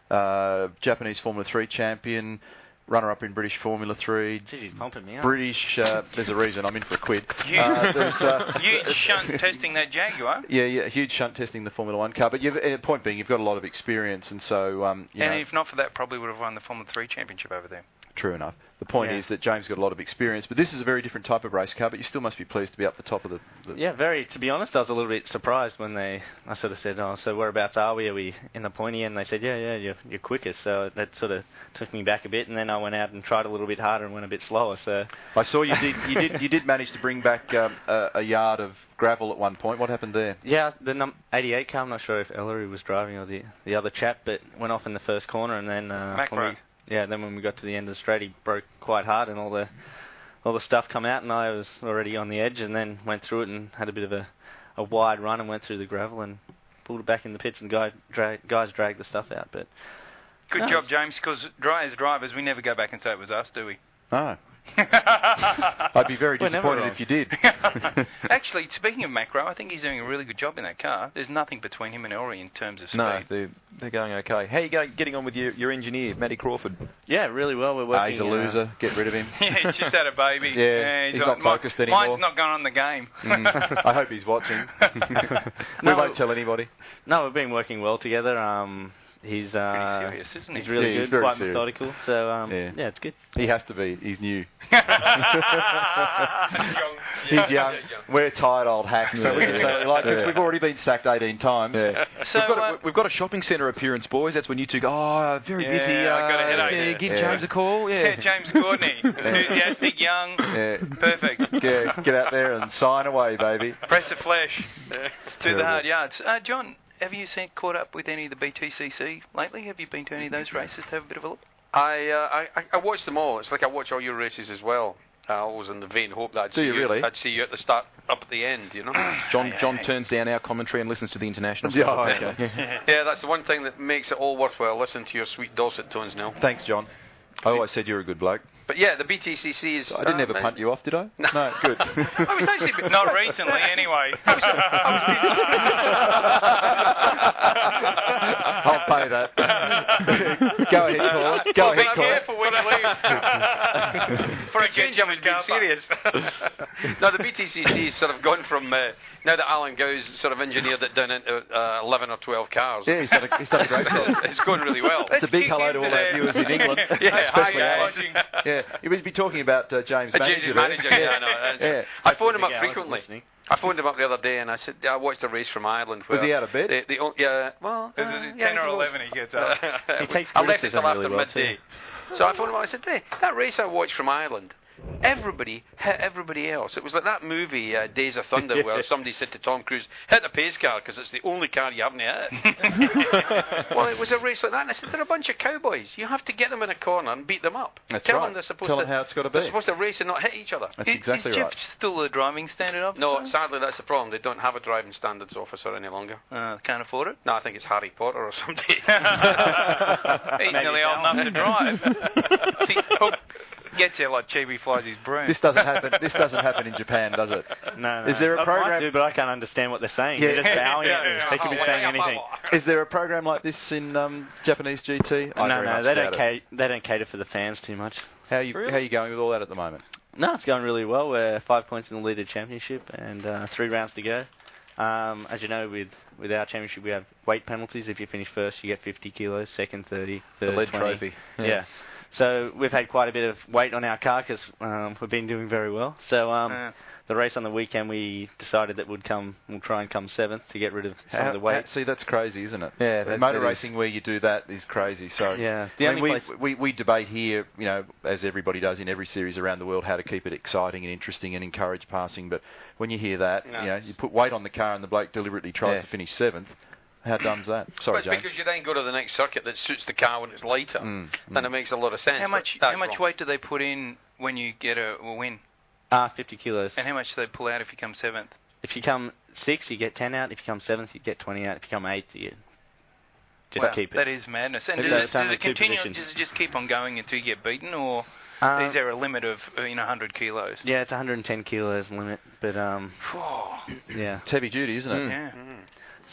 Japanese Formula 3 champion, runner-up in British Formula 3. Jeez, he's pumping me up. British, there's a reason, I'm in for a quid. Huge shunt testing that Jaguar. Yeah, huge shunt testing the Formula 1 car, but point being, you've got a lot of experience, and so... if not for that, probably would have won the Formula 3 championship over there. True enough. The point is that James got a lot of experience, but this is a very different type of race car, but you still must be pleased to be up the top of the... Yeah, very. To be honest, I was a little bit surprised when I sort of said, so whereabouts are we? Are we in the pointy? And they said, you're quickest. So that sort of took me back a bit, and then I went out and tried a little bit harder and went a bit slower. So I saw you did manage to bring back a yard of gravel at one point. What happened there? Yeah, the 88 car, I'm not sure if Ellery was driving or the other chap, but went off in the first corner, and then... then when we got to the end of the straight, he broke quite hard, and all the stuff come out, and I was already on the edge, and then went through it and had a bit of a wide run and went through the gravel and pulled it back in the pits, and guys dragged the stuff out. But good job, James, because as drivers, we never go back and say it was us, do we? No. I'd be very disappointed if you did. Actually, speaking of Macro, I think he's doing a really good job in that car. There's nothing between him and Ellery in terms of speed. No, they're going okay. How are you getting on with your engineer, Matty Crawford? Yeah, really well. We're working. He's a loser. Get rid of him. Yeah, he's just had a baby. He's not focused anymore. Mine's not going on the game. I hope he's watching. We won't tell anybody. No, we've been working well together. He's pretty serious, isn't he? He's really good, he's very quite serious. Methodical. So it's good. He has to be. He's new. He's young. We're tired old hacks. So we can say, we've already been sacked 18 times. Yeah. So we've got a shopping centre appearance, boys. That's when you two go, very busy. I got a headache. Give James a call. Yeah, James Courtney. Enthusiastic, young. Perfect. Yeah, get out there and sign away, baby. Press the flesh. It's to the hard yards. John, have you caught up with any of the BTCC lately? Have you been to any of those races to have a bit of a look? I watched them all. It's like I watch all your races as well. I was in the vain hope that I'd see you at the start, up at the end, you know. John turns down our commentary and listens to the international stuff. Oh, okay. Yeah, that's the one thing that makes it all worthwhile. Listen to your sweet dulcet tones now. Thanks, John. I always said you're a good bloke. But yeah, the BTCC is... I didn't ever punt you off, did I? No, good. I was actually... Not recently, anyway. I'll pay that. Go ahead, call it. Go ahead, call it. Careful when you leave. For a change, I'm being serious. No, the BTCC has sort of gone from... now that Alan Gow's sort of engineered it down into 11 or 12 cars. Yeah, he's done a great job. It's going really well. It's a big hello to all our viewers in England. Especially watching. Yeah, you would be talking about James Manager. Yeah. I phoned him up frequently. I phoned him up the other day and I said, I watched a race from Ireland. Was he out of bed? Yeah, well... Is it 10 or 11 he gets up? I left it till after midday. So I phoned him up and I said, hey, that race I watched from Ireland, everybody hit everybody else. It was like that movie, Days of Thunder, where somebody said to Tom Cruise, hit the pace car because it's the only car you haven't hit. Well, it was a race like that, and I said, they're a bunch of cowboys. You have to get them in a corner and beat them up. Tell them how it's got to be. They're supposed to race and not hit each other. That's exactly right. Is Jeff still a driving standard officer? No, sadly that's the problem. They don't have a driving standards officer any longer. Can't afford it? No, I think it's Harry Potter or somebody. He's nearly old enough to drive. Gets here like Chibi flies his broom. This doesn't happen in Japan, does it? No. Is there a program? I do, but I can't understand what they're saying. They're just bowing at me. They could be saying anything. Is there a program like this in Japanese GT? No, they don't cater for the fans too much. How are you going with all that at the moment? No, it's going really well. We're 5 points in the leader championship and 3 rounds to go. As you know, with our championship, we have weight penalties. If you finish first, you get 50 kilos, second 30, third the lead 20. trophy. Yeah. So we've had quite a bit of weight on our car because we've been doing very well. So the race on the weekend, we decided that we'll try and come 7th to get rid of some of the weight. See, that's crazy, isn't it? Yeah, motor racing where you do that is crazy. So yeah, we debate here, you know, as everybody does in every series around the world, how to keep it exciting and interesting and encourage passing. But when you hear that, you put weight on the car and the bloke deliberately tries to finish 7th. How dumb's that? Sorry, James. Because you then go to the next circuit that suits the car when it's lighter, then it makes a lot of sense. How much weight do they put in when you get a win? 50 kilos. And how much do they pull out if you come 7th? If you come 6th, you get 10 out. If you come 7th, you get 20 out. If you come 8th, you just keep it. That is madness. And does it continue? Does it just keep on going until you get beaten, or is there a limit of 100 kilos? Yeah, it's 110 kilos limit, but yeah, it's heavy duty, isn't it? Yeah.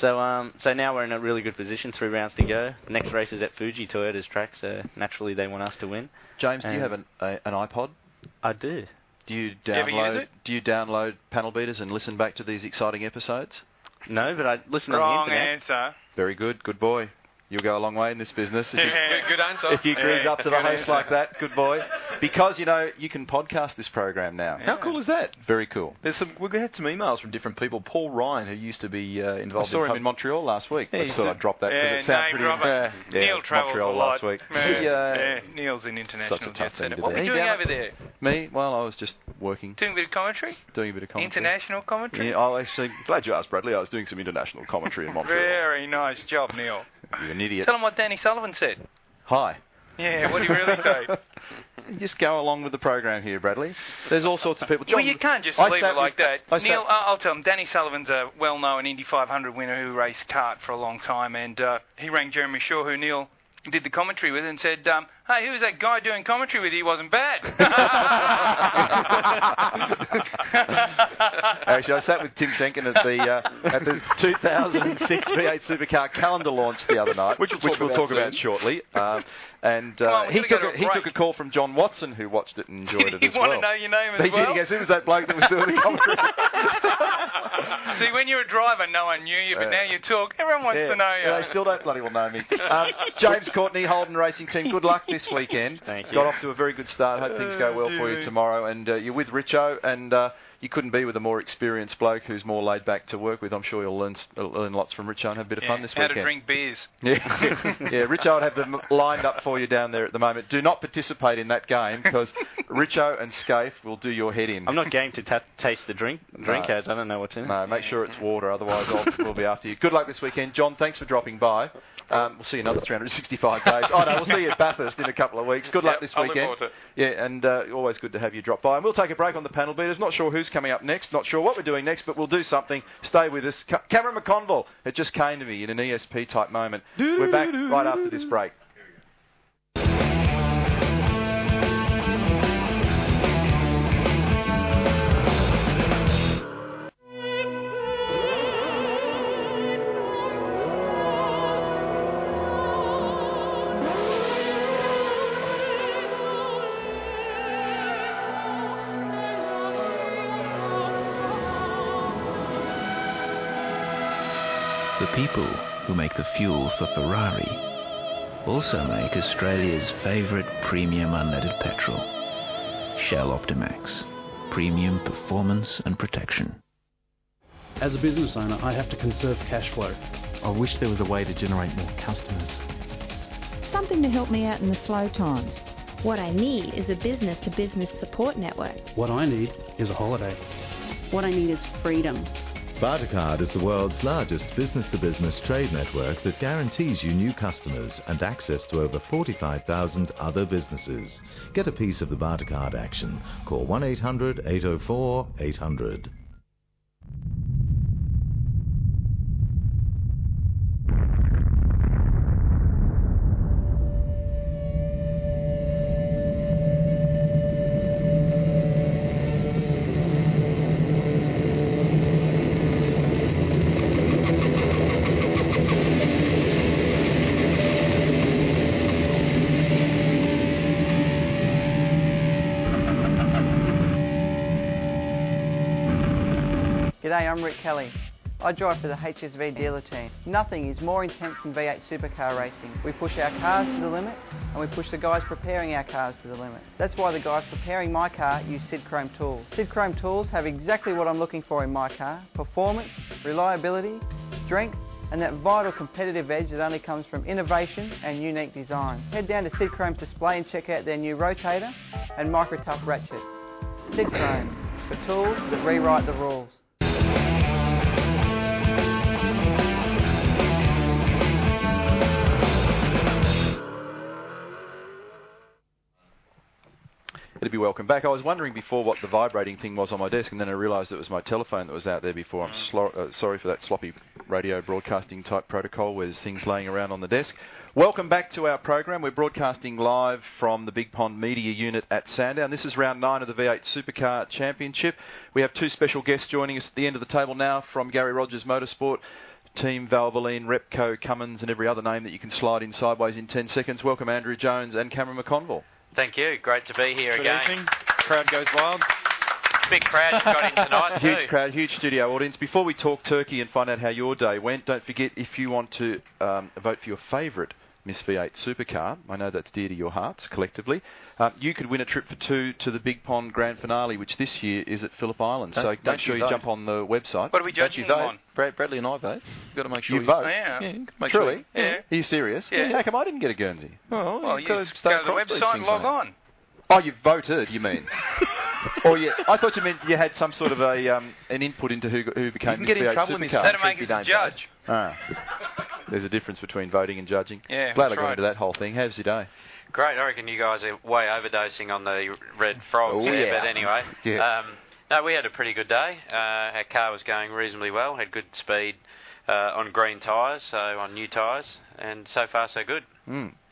So now we're in a really good position. 3 rounds to go. The next race is at Fuji, Toyota's track, so naturally they want us to win. James, do you have an iPod? I do. Do you ever use it? Do you download panel beaters and listen back to these exciting episodes? No, but I listen on the internet. Wrong answer. Very good. Good boy. You'll go a long way in this business. Good answer. If you cruise up to the host like that, good boy. Because, you know, you can podcast this program now. How cool is that? Very cool. We had some emails from different people. Paul Ryan, who used to be involved I saw him in Montreal last week. I just thought I'd drop that because it sounded pretty... Neil travels Montreal a lot. last week. Neil's an international jet setter. to What do. were you doing over there? Me? Well, I was just working. Doing a bit of commentary? Doing a bit of commentary. International commentary? Yeah, I actually... Glad you asked, Bradley. I was doing some international commentary in Montreal. Very nice job, Neil. You're an idiot. Tell him what Danny Sullivan said. Hi. Yeah, what did he really say? You just go along with the program here, Bradley. There's all sorts of people. John, well, you can't just leave it like that. Neil, I'll tell him, Danny Sullivan's a well-known Indy 500 winner who raced kart for a long time, and he rang Jeremy Shaw, who Neil did the commentary with, and said, hey, who was that guy doing commentary with you? He wasn't bad. Actually, I sat with Tim Schenken at the 2006 V8 Supercar calendar launch the other night, which we'll talk about shortly. And he took a call from John Watson, who watched it and enjoyed it as well. He wanted to know your name as well? He did. He goes, who was that bloke that was doing the commentary? See, when you're a driver, no one knew you, but now you talk, everyone wants to know you. Yeah, they still don't bloody well know me. James Courtney, Holden Racing Team, good luck this weekend. Thank you. Got off to a very good start. Hope things go well for you tomorrow. And you're with Richo, and you couldn't be with a more experienced bloke who's more laid back to work with. I'm sure you'll learn lots from Richo and have a bit of fun this weekend. How to drink beers. Yeah, Richo would have them lined up for you down there at the moment. Do not participate in that game because Richo and Scaife will do your head in. I'm not game to taste the drink as I don't know what's in it. No, make sure it's water, otherwise we'll be after you. Good luck this weekend. John, thanks for dropping by. We'll see you another 365 days. Oh no, we'll see you at Bathurst in a couple of weeks. Good luck this weekend. I'll look forward to it. Yeah, and always good to have you drop by. And we'll take a break on the panel beaters. Not sure who's coming up next, not sure what we're doing next, but we'll do something. Stay with us. Cameron McConville, it just came to me in an ESP type moment. We're back right after this break. The people who make the fuel for Ferrari also make Australia's favourite premium unleaded petrol, Shell Optimax, premium performance and protection. As a business owner, I have to conserve cash flow. I wish there was a way to generate more customers. Something to help me out in the slow times. What I need is a business-to-business support network. What I need is a holiday. What I need is freedom. Bartercard is the world's largest business-to-business trade network that guarantees you new customers and access to over 45,000 other businesses. Get a piece of the Bartercard action. Call 1-800-804-800. G'day, I'm Rick Kelly. I drive for the HSV dealer team. Nothing is more intense than V8 Supercar racing. We push our cars to the limit and we push the guys preparing our cars to the limit. That's why the guys preparing my car use Sid Chrome tools. Sid Chrome tools have exactly what I'm looking for in my car: performance, reliability, strength, and that vital competitive edge that only comes from innovation and unique design. Head down to Sid Chrome's display and check out their new rotator and micro-tough ratchet. Sid Chrome, for tools that rewrite the rules. to be welcome back. I was wondering before what the vibrating thing was on my desk, and then I realised it was my telephone that was out there before. I'm sorry for that sloppy radio broadcasting type protocol where there's things laying around on the desk. Welcome back to our program. We're broadcasting live from the Big Pond Media Unit at Sandown. This is round 9 of the V8 Supercar Championship. We have 2 special guests joining us at the end of the table now from Gary Rogers Motorsport, Team Valvoline, Repco, Cummins and every other name that you can slide in sideways in 10 seconds. Welcome Andrew Jones and Cameron McConville. Thank you. Great to be here again. Evening. Crowd goes wild. Big crowd you've got in tonight too. Huge crowd, huge studio audience. Before we talk turkey and find out how your day went, don't forget if you want to vote for your favourite Miss V8 Supercar, I know that's dear to your hearts collectively, you could win a trip for 2 to the Big Pond Grand Finale, which this year is at Phillip Island. So make sure you jump on the website. What are we judging them on? Bradley and I vote. You've got to make sure you vote. Oh, yeah. Make Truly? Sure. Yeah. Are you serious? Yeah. How come I didn't get a Guernsey? Well, you just go to the website and log on. Oh, you voted, you mean? Or I thought you meant you had some sort of an input into who became Miss V8 Supercar. That'll make us a judge. There's a difference between voting and judging. Yeah, Glad I got into that whole thing. How's your day? Great. I reckon you guys are way overdosing on the red frogs there, but anyway. No, we had a pretty good day. Our car was going reasonably well, had good speed on green tyres, so on new tyres, and so far so good.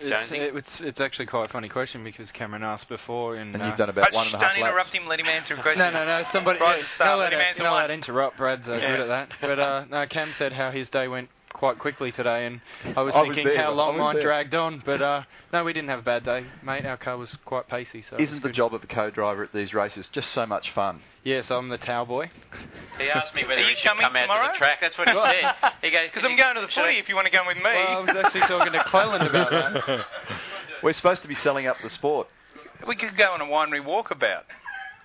It's actually quite a funny question because Cameron asked before. And you've done about 1.5 laps. Don't interrupt him, let him answer a question. No, somebody... Right, let him answer one. I'd interrupt, Brad's good at that. But no, Cam said how his day went quite quickly today, and I was thinking how long mine dragged on, but no, we didn't have a bad day, mate. Our car was quite pacey. So isn't the job of a co-driver at these races just so much fun? Yes, I'm the towel boy. He asked me whether he should come out to the track. That's what he said. He goes, because I'm going to the footy if you want to go with me. Well, I was actually talking to Cleland about that. We're supposed to be selling up the sport. We could go on a winery walkabout.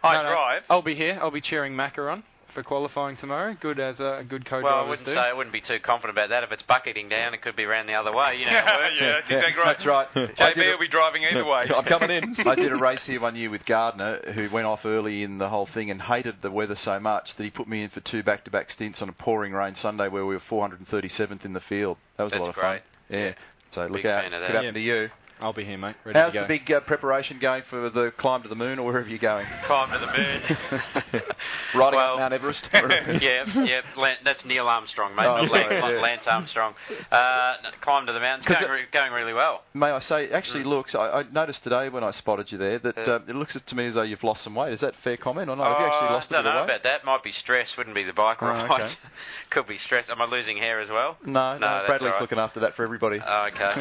I drive. I'll be here. I'll be cheering Macca on for qualifying tomorrow. Good as a good co-driver. Well, I wouldn't be too confident about that. If it's bucketing down, it could be around the other way. You know how it works. Yeah, I think that's right. JB will be driving either way. I'm coming in. I did a race here one year with Gardner, who went off early in the whole thing and hated the weather so much that he put me in for 2 back-to-back stints on a pouring rain Sunday where we were 437th in the field. That was a lot of fun. Yeah. So look out. Could happen to you. I'll be here, mate. Ready How's to go. the big preparation going for the climb to the moon, or wherever you're going? Climb to the moon. Riding up Mount Everest? yeah. That's Neil Armstrong, mate. Oh, not Lance Armstrong. Climb to the mountains, going really well. May I say, it actually looks, I noticed today when I spotted you there, that it looks to me as though you've lost some weight. Is that a fair comment, or not? Have you actually lost a bit of weight? I don't know about that. Might be stress, wouldn't be the bike ride. Okay. Could be stress. Am I losing hair as well? No, Bradley's looking after that for everybody. Oh, okay.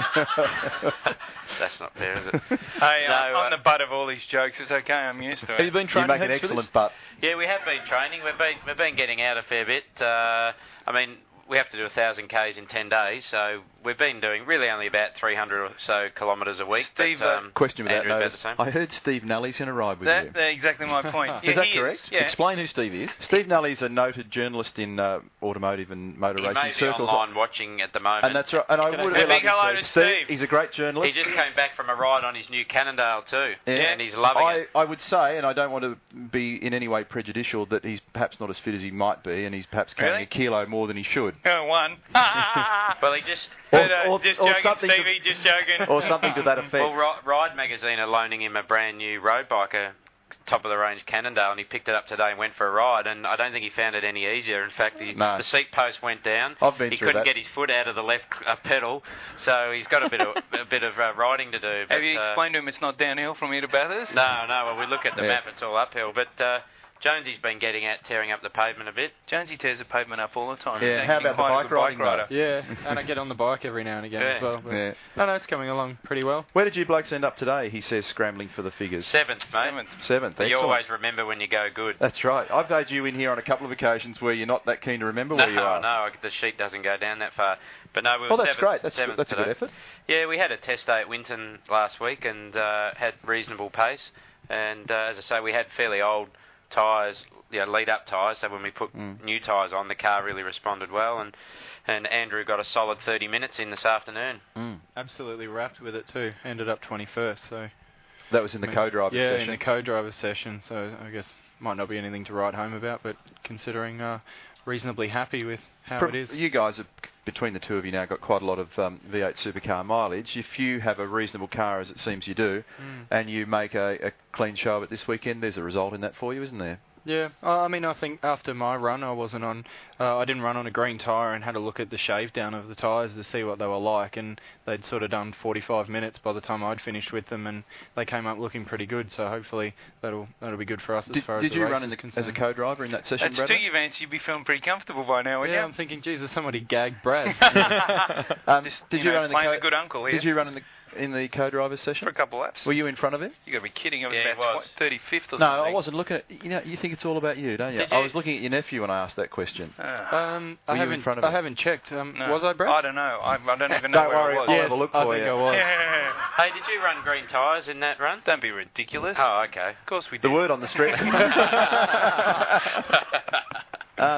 That's not fair, is it? Hey, I'm the butt of all these jokes. It's okay. I'm used to it. Have you been training? You make an excellent butt. Yeah, we have been training. We've been getting out a fair bit. I mean, we have to do 1,000 Ks in 10 days, so we've been doing really only about 300 or so kilometres a week. Steve, question with that notice. I heard Steve Nally's going to ride with you. That's exactly my point. Is that correct? Yeah. Explain who Steve is. Steve Nally's a noted journalist in automotive and motor racing circles. He's online watching at the moment. And that's right. And I would have big hello to Steve. He's a great journalist. He just came back from a ride on his new Cannondale too, and he's loving it. I would say, and I don't want to be in any way prejudicial, that he's perhaps not as fit as he might be, and he's perhaps carrying a kilo more than he should. One. Well, he just... just joking, Stevie, just joking. Or something to that effect. Well, Ride Magazine are loaning him a brand new road bike, a top-of-the-range Cannondale, and he picked it up today and went for a ride, and I don't think he found it any easier. In fact, the seat post went down. He couldn't get his foot out of the left pedal, so he's got a bit of riding to do. Have you explained to him it's not downhill from here to Bathurst? No. Well, we look at the map, it's all uphill, but... Jonesy's been getting out, tearing up the pavement a bit. Jonesy tears the pavement up all the time. Yeah, how about the bike riding? Yeah, and I get on the bike every now and again as well. But no, it's coming along pretty well. Where did you blokes end up today? He says, scrambling for the figures. 7th, mate. 7th. You always remember when you go good. That's right. I've had you in here on a couple of occasions where you're not that keen to remember where you are. No, the sheet doesn't go down that far. But no, we were that's 7th, great. That's a good effort. Yeah, we had a test day at Winton last week and had reasonable pace. And as I say, we had fairly old tyres, lead-up tyres, so when we put new tyres on, the car really responded well, and Andrew got a solid 30 minutes in this afternoon. Absolutely wrapped with it too. Ended up 21st, so... That was in the co-driver session? Yeah, in the co-driver session, so I guess might not be anything to write home about, but considering reasonably happy with how it is. You guys have, between the two of you now, got quite a lot of V8 supercar mileage. If you have a reasonable car, as it seems you do, and you make a clean show of it this weekend, there's a result in that for you, isn't there? Yeah, I mean, I think after my run, I didn't run on a green tyre and had a look at the shave down of the tyres to see what they were like, and they'd sort of done 45 minutes by the time I'd finished with them, and they came up looking pretty good. So hopefully that'll be good for us as far as the race is concerned. Did you run as a co-driver in that session, That's 2 events. You'd be feeling pretty comfortable by now, wouldn't you? I'm thinking, Jesus, somebody gagged Brad. Did you run in the good uncle here? Did you run in the co-driver's session? For a couple of laps. Were you in front of him? You got to be kidding. I was about 35th or something. No, I wasn't looking at... You think it's all about you, don't you? I was looking at your nephew when I asked that question. I haven't checked. No. Was I, Brad? I don't know. I don't even know where I was. I'll have a look for you. I think I was. Hey, did you run green tyres in that run? Don't be ridiculous. Oh, okay. Of course we did. The word on the street.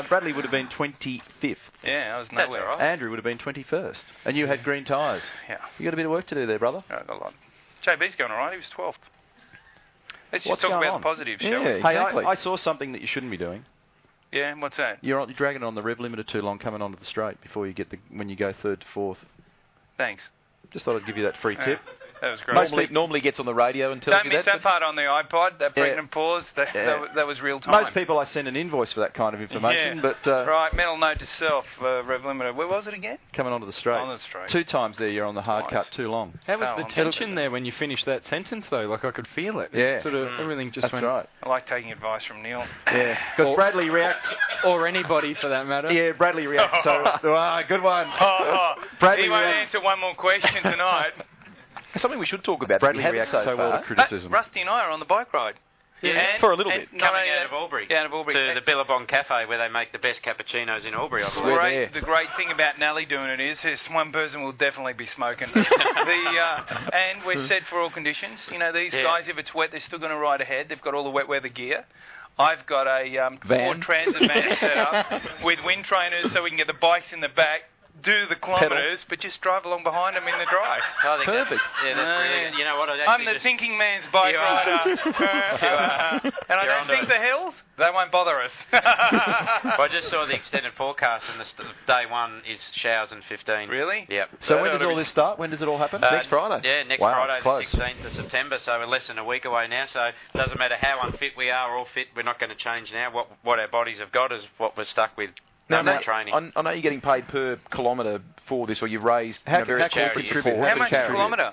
Bradley would have been 25th. Yeah, I was nowhere. That's all right. Andrew would have been 21st. And you had green tyres. Yeah. You got a bit of work to do there, brother. I got a lot. JB's going all right. He was 12th. Let's just What's talk going about on? the positives, shall we? Yeah, exactly. Hey, I saw something that you shouldn't be doing. Yeah, what's that? You're dragging it on the rev limiter too long coming onto the straight before you get when you go 3rd to 4th. Thanks. Just thought I'd give you that free tip. That was great. Normally gets on the radio and tells Don't you miss that part on the iPod, that pregnant pause. That was real time. Most people I send an invoice for that kind of information, but... right, mental note to self, rev limiter. Where was it again? Coming onto the straight. On the straight. 2 times there you're on the hard cut too long. How was the tension there when you finished that sentence, though? Like, I could feel it. Yeah. Sort of everything just went... That's right. I like taking advice from Neil. Yeah, because Bradley reacts... Or anybody, for that matter. Yeah, Bradley reacts so... good one. Bradley he won't answer one more question tonight. Something we should talk about. Bradley reacts so well to criticism. Rusty and I are on the bike ride. Yeah, for a little bit. Coming out of Albury. Out of Albury. To the Billabong Cafe where they make the best cappuccinos in Albury, I believe. The great thing about Nelly doing it is one person will definitely be smoking. And we're set for all conditions. You know, these guys, if it's wet, they're still going to ride ahead. They've got all the wet weather gear. I've got a Ford Transit van set up with wind trainers so we can get the bikes in the back, do the kilometres, but just drive along behind them in the drive. I think perfect. That's brilliant. You know what? I'm the thinking man's bike rider. And I don't think the hills, they won't bother us. Well, I just saw the extended forecast, and day 1 is showers and 15. Really? Yep. So when does all this start? When does it all happen? Next Friday. Yeah, next Friday, the 16th of September, so we're less than a week away now, so it doesn't matter how unfit we are or fit, we're not going to change now. What our bodies have got is what we're stuck with. Now, training. I know you're getting paid per kilometre for this, or you've raised various charities. How much a kilometre?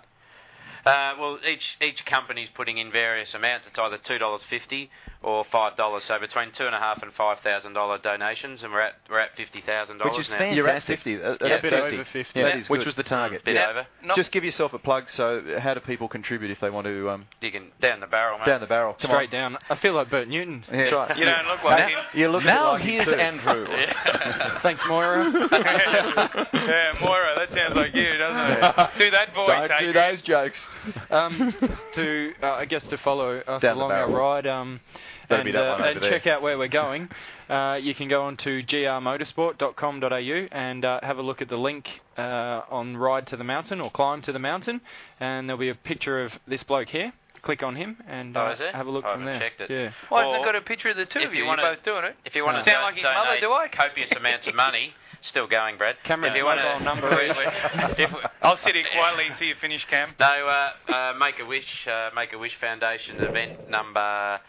Well, each company's putting in various amounts. It's either $2.50 or $5. So between $2,500 and $5,000 donations, and we're at $50,000 which is now. fantastic. You're at 50. That's a bit over 50. That is which good. was the target. Bit over. Just give yourself a plug. So, how do people contribute if they want to? You can down the barrel, mate. Down the barrel. Straight down. I feel like Bert Newton. Yeah. That's right. You don't look like him. You look now like here's Andrew. Thanks, Moira. Yeah, Moira. That sounds like you, doesn't it? Do that voice. Don't do those jokes. I guess to follow us Down along our ride and check out where we're going, you can go on to grmotorsport.com.au and have a look at the link on Ride to the Mountain or Climb to the Mountain, and there'll be a picture of this bloke here. Click on him and have a look from there. Checked it. Yeah. Why hasn't it got a picture of the two of you? You're both doing it. If you want to sound like his mother, do I? Copious amounts of money. Still going, Brad. Cameron's mobile number is... I'll sit here quietly until you finish, Cam. No, Make a Wish Foundation event number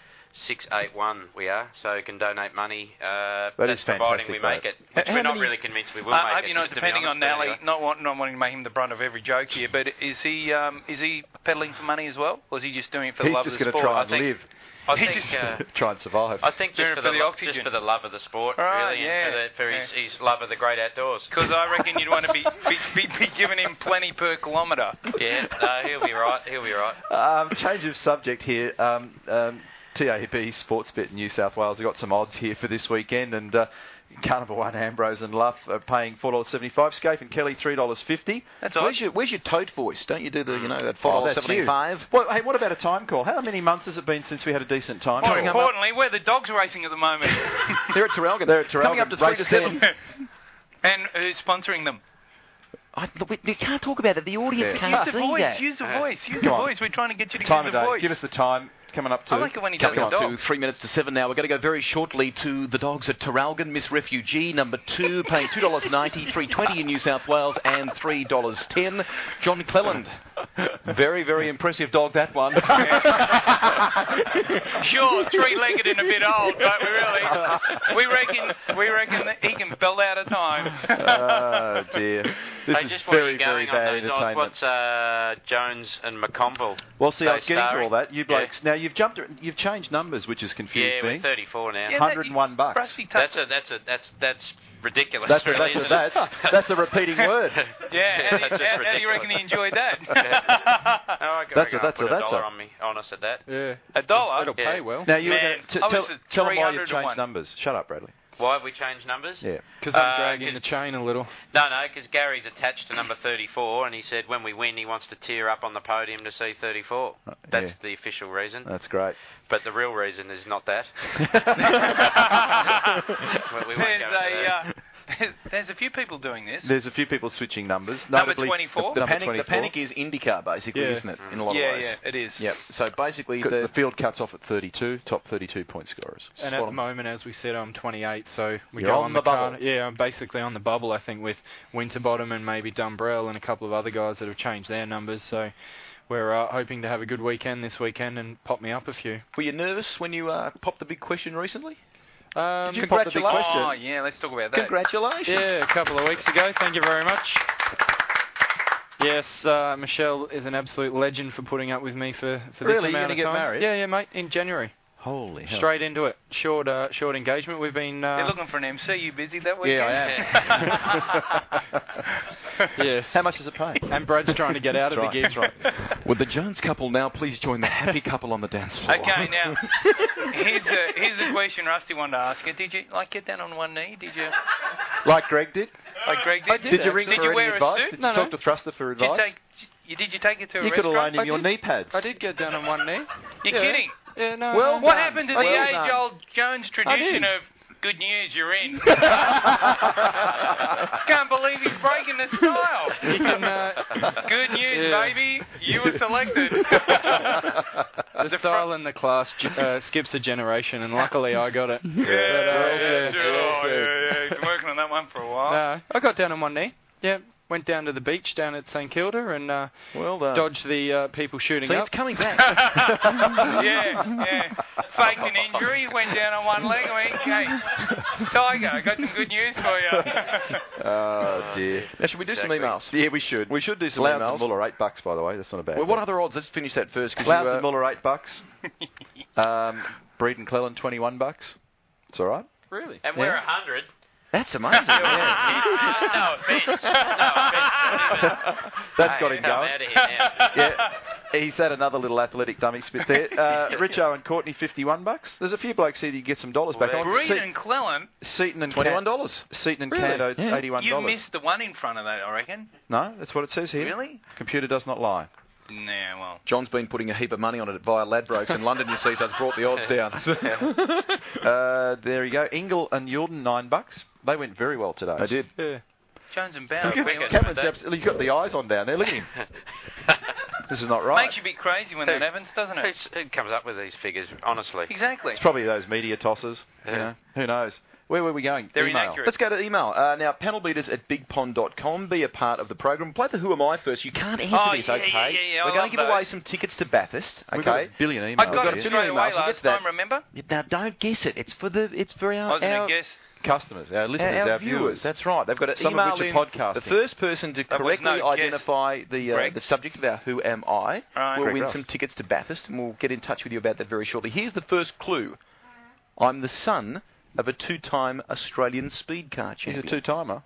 681 we are, so you can donate money. That's providing we make it, which we're not really convinced we will make it. I hope you're not depending on Nally, not wanting to make him the brunt of every joke here, but is he peddling for money as well, or is he just doing it for the love of the sport? He's just going to try and live. I think try and survive. I think just for the love of the sport, really, and for his love of the great outdoors. Because I reckon you'd want to be giving him plenty per kilometre. Yeah, he'll be right. He'll be right. Change of subject here. TAB Sportsbet in New South Wales have got some odds here for this weekend, and Carnival 1, Ambrose and Luff are paying $4.75. Scaife and Kelly $3.50. That's where's your tote voice? Don't you do the that $4.75? Well, hey, what about a time call? How many months has it been since we had a decent time call? More importantly, where the dogs racing at the moment? They're at Terrelgan. Coming up to 3 to 7. And who's sponsoring them? We can't talk about it. The audience can't see that. Use the voice. We're trying to get you to use the voice. Give us the time. coming up to... I like it when he does Coming the up dog. to 3 minutes to 7 now. We're going to go very shortly to the dogs at Terralgan. Miss Refugee, number 2, paying $2.90, $3.20 in New South Wales, and $3.10. John Cleland. Very, very impressive dog, that one. Sure, three-legged and a bit old, but we reckon that he can belt out of time. Oh, dear. This is just very, very bad entertainment. What's Jones and McConville? Well, see, I was getting to starring? all that. You blokes, now you've changed numbers, which has confused Yeah, me. we're 34 now. Yeah, $101. That's ridiculous. That's really, isn't it? that's a repeating word. Yeah, That's just how do you reckon he enjoyed that? That's a $1 on me, on us at that. Yeah. $1? It'll pay well. Now you Man, tell them why you've 300 to 1. changed numbers. Shut up, Bradley. Why have we changed numbers? Yeah. Because I'm dragging the chain a little. No, because Gary's attached to number 34, and he said when we win, he wants to tear up on the podium to see 34. That's the official reason. That's great. But the real reason is not that. Well, we won't go into that. There's a few people doing this. There's a few people switching numbers. Number notably 24? The number panic, 24. the panic is IndyCar, basically, isn't it? In a lot of ways. Yeah, it is. Yep. So basically, The field cuts off at 32, top 32 point scorers. And at the moment, as we said, I'm 28, so we You're go on the bubble. Yeah, I'm basically on the bubble, I think, with Winterbottom and maybe Dumbrell and a couple of other guys that have changed their numbers, so we're hoping to have a good weekend this weekend and pop me up a few. Were you nervous when you popped the big question recently? Did you pop the big question? Oh, yeah, let's talk about that. Congratulations. Yeah, a couple of weeks ago. Thank you very much. Yes, Michelle is an absolute legend for putting up with me for this Really? amount of You're time. gonna get married? Yeah, mate, in January. Holy hell. Straight into it. Short engagement. We've been... You're looking for an MC. You busy that weekend? Yeah, I am. Yes. How much does it pay? And Brad's trying to get out of the gig. That's right. Would the Jones couple now please join the happy couple on the dance floor? Okay, now, here's a question Rusty wanted to ask you. Did you, get down on one knee? Did you... Like Greg did? Like Greg did? I did you ring Did for you any wear advice? a suit? Did you talk to Thruster for advice? Did you take it to a You could have restaurant? loaned him your knee pads. I did get down on one knee. You're kidding? Yeah, no. Well, What done. happened to the Well done. age-old Jones tradition did. of good news, you're in? Can't believe he's breaking the style. You can, Good news, baby. You were selected. the style and the class skips a generation, and luckily I got it. Yeah, been working on that one for a while. No, I got down on one knee. Yeah, went down to the beach down at St Kilda and well done. dodged the people shooting See, up. it's coming back. Yeah. Faked an injury, went down on one leg. I went, hey, Tiger, I got some good news for you. Oh, dear. Now, should we do some emails? Yeah, we should. We should do some Louds emails. and Muller, $8, by the way. That's not a bad Well, what bet. other odds? Let's finish that first. Louds and Muller, $8. Breed and Cleland, $21. It's all right. Really? And we're 100. That's amazing. No offence. That's got him I'm going. out of here now. Yeah. He's had another little athletic dummy spit there. Richo and Courtney, $51. There's a few blokes here that you get some dollars back on. Breed and Cleland. Seaton and $21. Seaton and Really? Canto, Yeah. $81. You missed the one in front of that, I reckon. No, that's what it says here. Really? Computer does not lie. Nah, well. John's been putting a heap of money on it via Ladbrokes in London, you see, so it's brought the odds down. There you go. Ingle and Yulden, $9. They went very well today. They did. Yeah. Jones and Bound. Cameron's absolutely, he's got the eyes on down there. Look at him. This is not right. Makes you a bit crazy when that happens, doesn't it? Who comes up with these figures, honestly? Exactly. It's probably those media tossers. Yeah. You know, who knows? Where were we going? They're Email. inaccurate. Let's go to email. Now, panel beaters at bigpond.com. Be a part of the program. Play the Who Am I first. You can't answer this, okay? Yeah, We're going to give away some tickets to Bathurst, okay? We've got a billion emails. I got here. it straight away We'll get last to that. time, remember? Now, don't guess it. It's for our I was going to guess. Customers, our listeners, our viewers. That's right. They've got to Some email of which in are podcasting. the first person to That was correctly no guess. identify the subject of our Who Am I Right. will Greg win Ross. some tickets to Bathurst, and we'll get in touch with you about that very shortly. Here's the first clue. I'm the son of a two-time Australian speed car champion. He's a two-timer.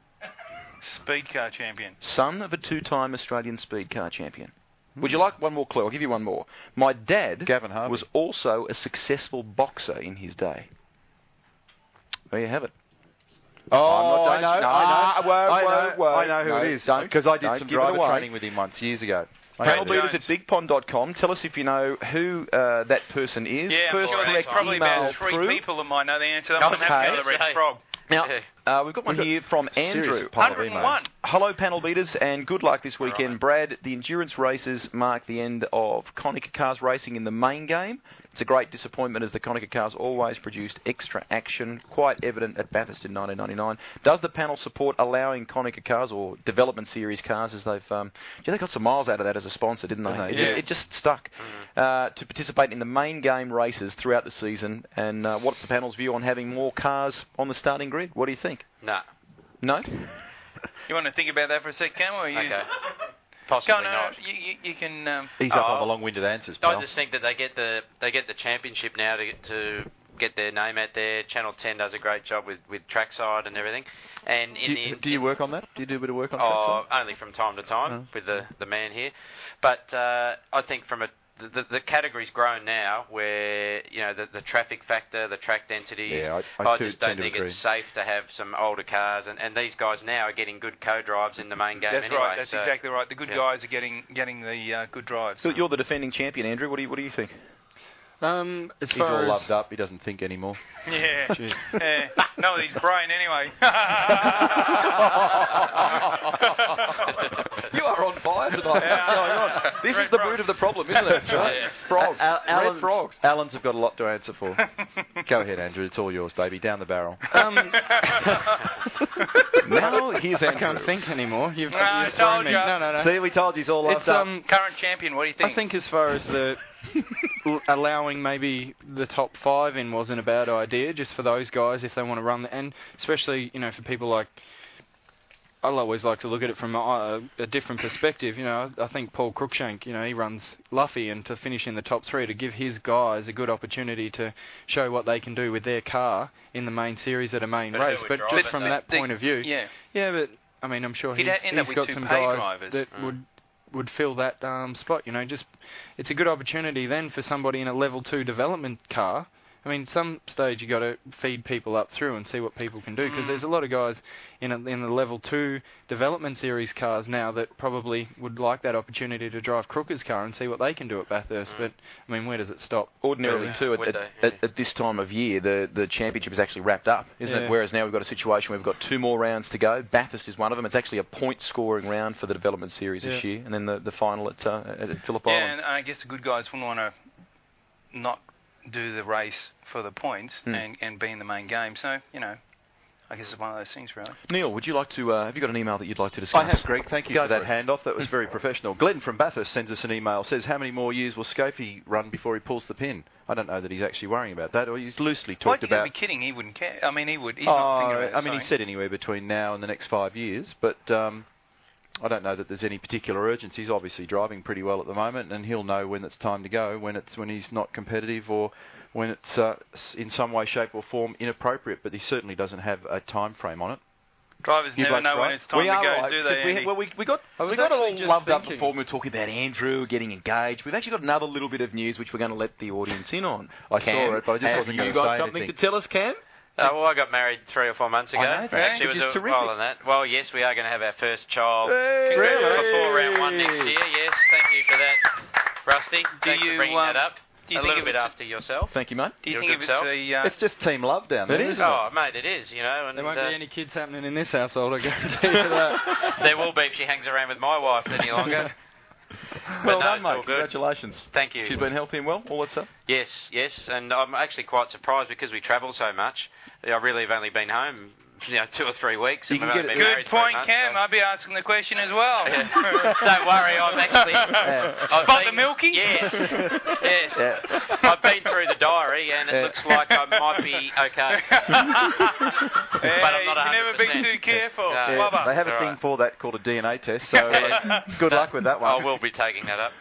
Speed car champion. Son of a two-time Australian speed car champion. Would you like one more clue? I'll give you one more. My dad Gavin Harvey. was also a successful boxer in his day. There you have it. Oh, I know. I know who it is. Because I did don't some give it driver away. training with him once, years ago. Panel Brad beaters Jones. at bigpond.com. Tell us if you know who that person is. Yeah, First I'm sure there's correct probably email about three through. people that might know the answer. I'm going to have to go to the Red Frog. Now, we've got one here from Andrew. 101. Hello, panel beaters, and good luck this weekend. Brad, the endurance races mark the end of Konica Cars racing in the main game. It's a great disappointment as the Konica Cars always produced extra action, quite evident at Bathurst in 1999. Does the panel support allowing Konica Cars, or development series cars, as they've... they got some miles out of that as a sponsor, didn't they? It just stuck. To participate in the main game races throughout the season, and what's the panel's view on having more cars on the starting grid? What do you think? No. No? You want to think about that for a sec, Cam? Or Okay. Possibly not. You can... He's up on the long-winded answers, pal. I just think that they get the championship now to get their name out there. Channel 10 does a great job with trackside and everything. And do you work on that? Do you do a bit of work on trackside? Only from time to time with the man here. But I think from the category's grown now where, the traffic factor, the track density, I just don't think it's safe to have some older cars, and these guys now are getting good co-drives in the main game. That's right, that's exactly right. The good guys are getting the good drives. So you're the defending champion, Andrew. What do you think? He's all loved up. He doesn't think anymore. Yeah. No, with his brain anyway. You are on fire tonight. What's going on? This is the root of the problem, isn't it? That's right. Frogs. Red frogs. Alan's have got a lot to answer for. Go ahead, Andrew. It's all yours, baby. Down the barrel. Now here's Andrew. I can't think anymore. You've thrown me. No. See, we told you he's all loved up. Current champion. What do you think? I think as far as the allowing maybe the top 5 in wasn't a bad idea, just for those guys if they want to run, and especially for people like, I'll always like to look at it from a different perspective. I think Paul Cruikshank, he runs Luffy, and to finish in the top 3, to give his guys a good opportunity to show what they can do with their car in the main series at a main race. But just from that point of view, but I mean, I'm sure he's got some guys that would fill that spot. Just it's a good opportunity then for somebody in a level 2 development car. I mean, some stage you got to feed people up through and see what people can do, because there's a lot of guys in the level 2 development series cars now that probably would like that opportunity to drive Crooker's car and see what they can do at Bathurst. But I mean, where does it stop? Ordinarily too, at this time of year, the championship is actually wrapped up, isn't it? Whereas now we've got a situation where we've got 2 more rounds to go. Bathurst is one of them. It's actually a point-scoring round for the development series this year, and then the final at Phillip Island. Yeah, and I guess the good guys wouldn't want to not do the race for the points and be in the main game. So, I guess it's one of those things, really. Neil, would you like to, have you got an email that you'd like to discuss? I have, Greg. Thank you for that handoff. That was very professional. Glenn from Bathurst sends us an email, says, how many more years will Scopey run before he pulls the pin? I don't know that he's actually worrying about that, or he's loosely talked about... You'd be kidding, he wouldn't care. I mean, he would. He's not thinking about it. I mean, he said anywhere between now and the next 5 years, but... I don't know that there's any particular urgency. He's obviously driving pretty well at the moment, and he'll know when it's time to go, when he's not competitive, or when it's in some way, shape or form inappropriate, but he certainly doesn't have a time frame on it. Drivers never know when it's time to go, do they? We got it all loved up before when we were talking about Andrew getting engaged. We've actually got another little bit of news which we're going to let the audience in on. I saw it, but I just wasn't going to say anything. You got something to tell us, Cam? Well, I got married 3 or 4 months ago. I know, actually, which it was is terrific. while on that. Well, yes, we are going to have our first child before round 1 next year. Yes, thank you for that, Rusty. Thanks for bringing that up. A little bit after yourself. Thank you, mate. Do you think it's it's just team love down there, isn't it? Oh, mate, it is, And there won't be any kids happening in this household, I guarantee you that. There will be if she hangs around with my wife any longer. Well done, mate. Congratulations. Thank you. She's been healthy and well, all that stuff? Yes, and I'm actually quite surprised because we travel so much. I really have only been home 2 or 3 weeks. You can get it. Good point, Cam. I'll be asking the question as well. Don't worry, I'm actually... Spot the milky? Yes. I've been through the diary and it looks like I might be okay. But I'm not 100%. You can never be too careful. No. They have a thing for that called a DNA test, so good luck with that one. I will be taking that up.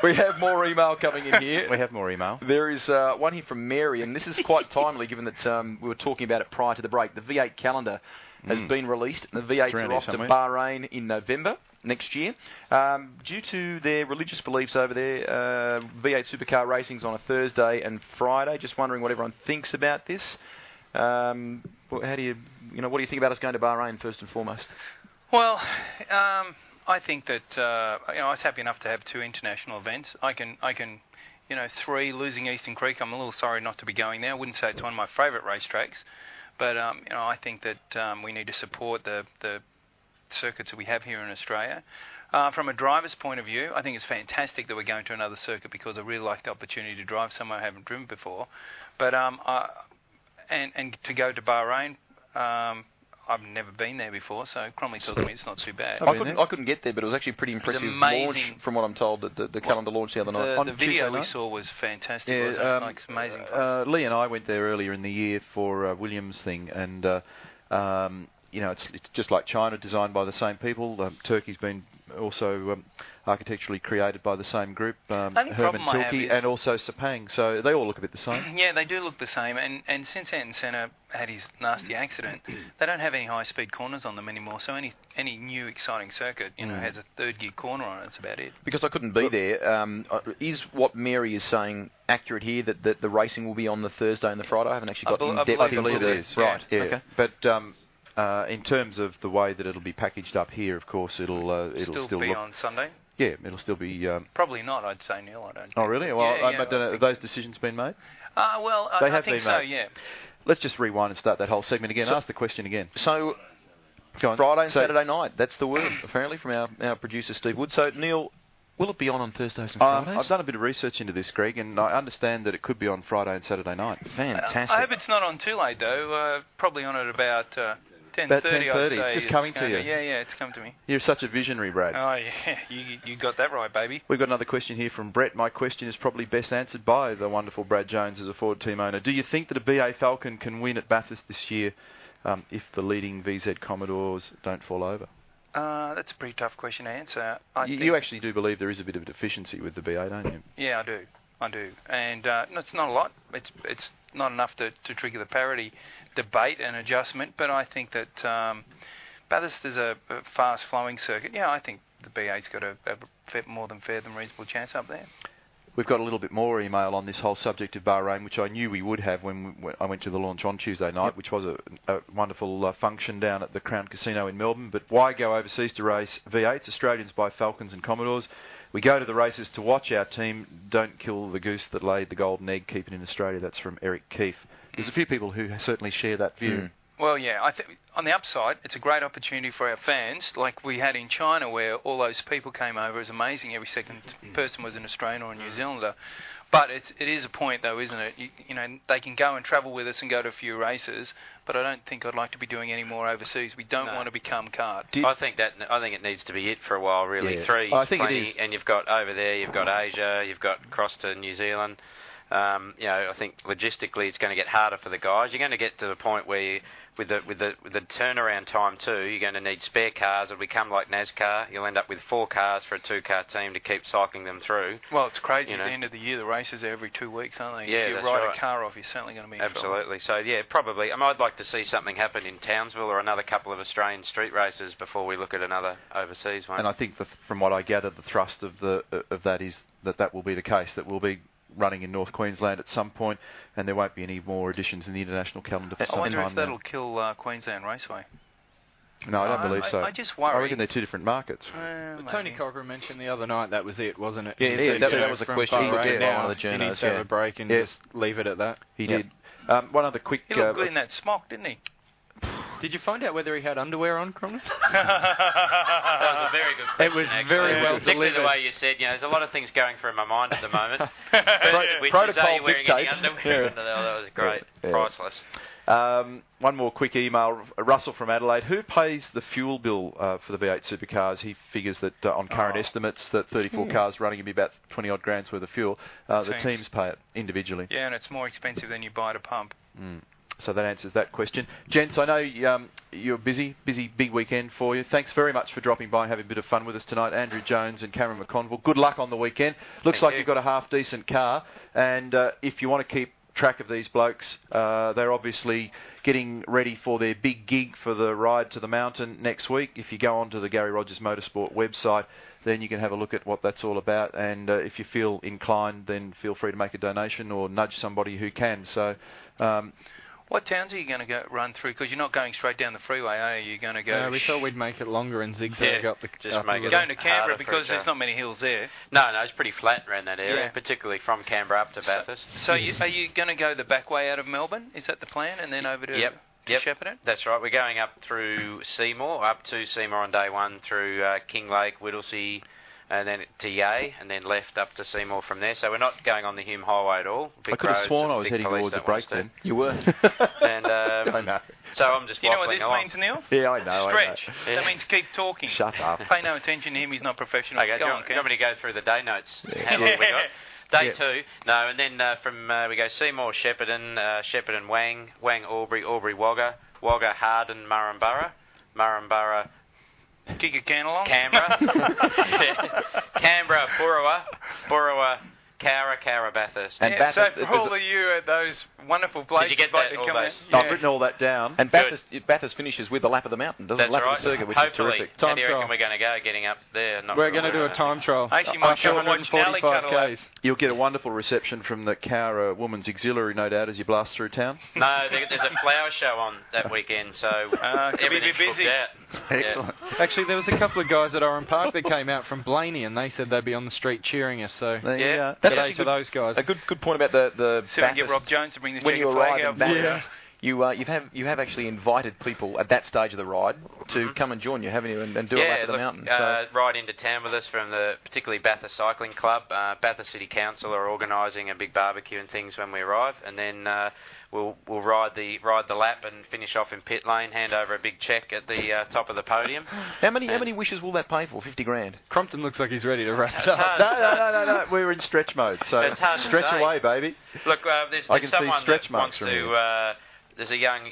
We have more email coming in here. We have more email. There is one here from Mary, and this is quite timely given that we were talking about it prior to the break. The V8 calendar has been released. The V8s are off to Bahrain in November next year. Due to their religious beliefs over there, V8 Supercar racing's on a Thursday and Friday. Just wondering what everyone thinks about this. How do you, what do you think about us going to Bahrain first and foremost? Well, I think that I was happy enough to have 2 international events. I can 3 losing Eastern Creek. I'm a little sorry not to be going there. I wouldn't say it's one of my favourite racetracks, But I think that we need to support the circuits that we have here in Australia. From a driver's point of view, I think it's fantastic that we're going to another circuit because I really like the opportunity to drive somewhere I haven't driven before. But and to go to Bahrain, I've never been there before, so Cromley tells me it's not too bad. I couldn't get there, but it was actually pretty impressive launch, from what I'm told, the calendar launch the other night. The video we saw was fantastic. Yeah, wasn't it? Like, it's amazing. Lee and I went there earlier in the year for Williams' thing, and it's just like China, designed by the same people. Turkey's been also architecturally created by the same group, Herman Tilke, and also Sepang. So they all look a bit the same. Yeah, they do look the same. And since Ayrton Senna had his nasty accident, they don't have any high-speed corners on them anymore. So any new exciting circuit, has a third-gear corner on it. That's about it. Because I couldn't be there, is what Mary is saying accurate here, that the racing will be on the Thursday and the Friday? I haven't actually got in-depth into this. Right. Yeah. Okay. But in terms of the way that it'll be packaged up here, of course, it'll still be on Sunday. Yeah, it'll still be. Probably not, I'd say, Neil. I don't think. Oh, really? Well, I don't know. Have those decisions been made? Well, they I have think been so. made. Yeah. Let's just rewind and start that whole segment again. Ask the question again. So, Friday and Saturday night. That's the word, apparently, from our producer Steve Wood. So, Neil, will it be on Thursdays and Fridays? I've done a bit of research into this, Greg, and I understand that it could be on Friday and Saturday night. Fantastic. I hope it's not on too late, though. Probably on at about 10:30. About 10:30. I'd say It's just coming to you. Yeah, it's come to me. You're such a visionary, Brad. Oh, yeah. You got that right, baby. We've got another question here from Brett. My question is probably best answered by the wonderful Brad Jones as a Ford team owner. Do you think that a BA Falcon can win at Bathurst this year if the leading VZ Commodores don't fall over? That's a pretty tough question to answer. You actually do believe there is a bit of a deficiency with the BA, don't you? Yeah, I do. And it's not a lot. It's not enough to trigger the parity debate and adjustment, but I think that Bathurst is a fast-flowing circuit. Yeah, I think the BA's got a more than fair than reasonable chance up there. We've got a little bit more email on this whole subject of Bahrain, which I knew we would have when I went to the launch on Tuesday night, which was a wonderful function down at the Crown Casino in Melbourne. But why go overseas to race V8s? Australians buy Falcons and Commodores. We go to the races to watch our team. Don't kill the goose that laid the golden egg. Keep it in Australia. That's from Eric Keefe. There's a few people who certainly share that view. Well, yeah, I think on the upside, it's a great opportunity for our fans, like we had in China, where all those people came over. It was amazing. Every second person was an Australian or a New Zealander. But it is a point, though, isn't it? They can go and travel with us and go to a few races, but I don't think I'd like to be doing any more overseas. We don't want to become cart. I think it needs to be it for a while, really. Yeah. 3's I think plenty, it is. and you've got over there, you've got Asia, you've got across to New Zealand. I think logistically it's going to get harder for the guys. You're going to get to the point where with the turnaround time too, you're going to need spare cars. It'll become like NASCAR. You'll end up with 4 cars for a 2-car team to keep cycling them through. Well, it's crazy. At the end of the year, the races are every 2 weeks, aren't they? Yeah, if you that's ride right. a car off, you're certainly going to be in Absolutely. So yeah, probably. I'd like to see something happen in Townsville or another couple of Australian street races before we look at another overseas one. And I think from what I gather, the thrust of that is that will be the case. That we'll be running in North Queensland at some point, and there won't be any more additions in the international calendar for some time. I wonder if that'll kill Queensland Raceway. No, I don't believe so. I just worry. I reckon they're 2 different markets. Tony Cochran mentioned the other night that was it, wasn't it? Yeah, that was a question he put by one of the journos. He needs to have a break and just leave it at that. He did. One other quick... He looked good in that smock, didn't he? Did you find out whether he had underwear on, Cromley? That was a very good question. It was actually. very well Particularly delivered. the way you said, there's a lot of things going through my mind at the moment. Protocol are you wearing any dictates. underwear? That was great. Yeah. Priceless. One more quick email. Russell from Adelaide. Who pays the fuel bill for the V8 Supercars? He figures that on current estimates that 34 cars running would be about 20 odd grand's worth of fuel. The teams pay it individually. Yeah, and it's more expensive than you buy at a pump. So that answers that question. Gents, I know you're busy, big weekend for you. Thanks very much for dropping by and having a bit of fun with us tonight. Andrew Jones and Cameron McConville, good luck on the weekend. Looks like you've got a half-decent car, and if you want to keep track of these blokes, they're obviously getting ready for their big gig for the ride to the mountain next week. If you go onto the Gary Rogers Motorsport website, then you can have a look at what that's all about, and if you feel inclined, then feel free to make a donation or nudge somebody who can. So... what towns are you going to run through? Because you're not going straight down the freeway, are you? You're going to go... No, we thought we'd make it longer and zigzag up the... Just make it going to Canberra because there's not many hills there. No, it's pretty flat around that area, particularly from Canberra up to Bathurst. So are you going to go the back way out of Melbourne? Is that the plan? And then over to to Shepparton? That's right. We're going up through Seymour, up to Seymour on day one, through King Lake, Whittlesea, and then to Yea, and then left up to Seymour from there. So we're not going on the Hume Highway at all. I could have sworn I was heading towards a break then. You were. And I know. so I'm just Do you know what this waffling means, Neil? Yeah, I know. Stretch. I know. That means keep talking. Shut up. Pay no attention to him. He's not professional. Okay, do you want me to go through the day notes? Yeah. How long we got? Day 2. No, and then from we go Seymour, Shepparton, Shepparton, Wang, Wang, Albury, Albury, Wagga, Wagga, Harden, Murrumburra, Murrumburra, Kick a can along. Canberra, Canberra, Burrawa, Burrawa, Cowra, Cowra, Bathurst. And Bathurst, so for all of you at those wonderful places, did you get that? All those? I've written all that down. And Bathurst finishes with the lap of the mountain, doesn't it? That's Lap right. of the circuit, which Hopefully. is terrific. How do you reckon we're going to go getting up there? We're going to do a time trial. Actually, might go and watch Nelly cut a lap. You'll get a wonderful reception from the Cowra Women's Auxiliary, no doubt, as you blast through town. No, there's a flower show on that weekend, so everything's booked out. Excellent. Actually, there was a couple of guys at Oran Park that came out from Blaney, and they said they'd be on the street cheering us. So yeah, that's g'day to those guys. A good point about the See if we can get Rob Jones to bring the when you flag arrive out. in Bathurst, you have actually invited people at that stage of the ride to come and join you, haven't you, and do a lap of the mountain. So. Right into town with us from the particularly Bathurst Cycling Club. Bathurst City Council are organising a big barbecue and things when we arrive, and then we'll ride the lap and finish off in pit lane. Hand over a big check at the top of the podium. How many wishes will that pay for? 50 grand. Crompton looks like he's ready to wrap it up. No. We're in stretch mode, so it's hard to stretch say. away, baby. Look, there's I can someone see stretch that marks wants from to. There's a young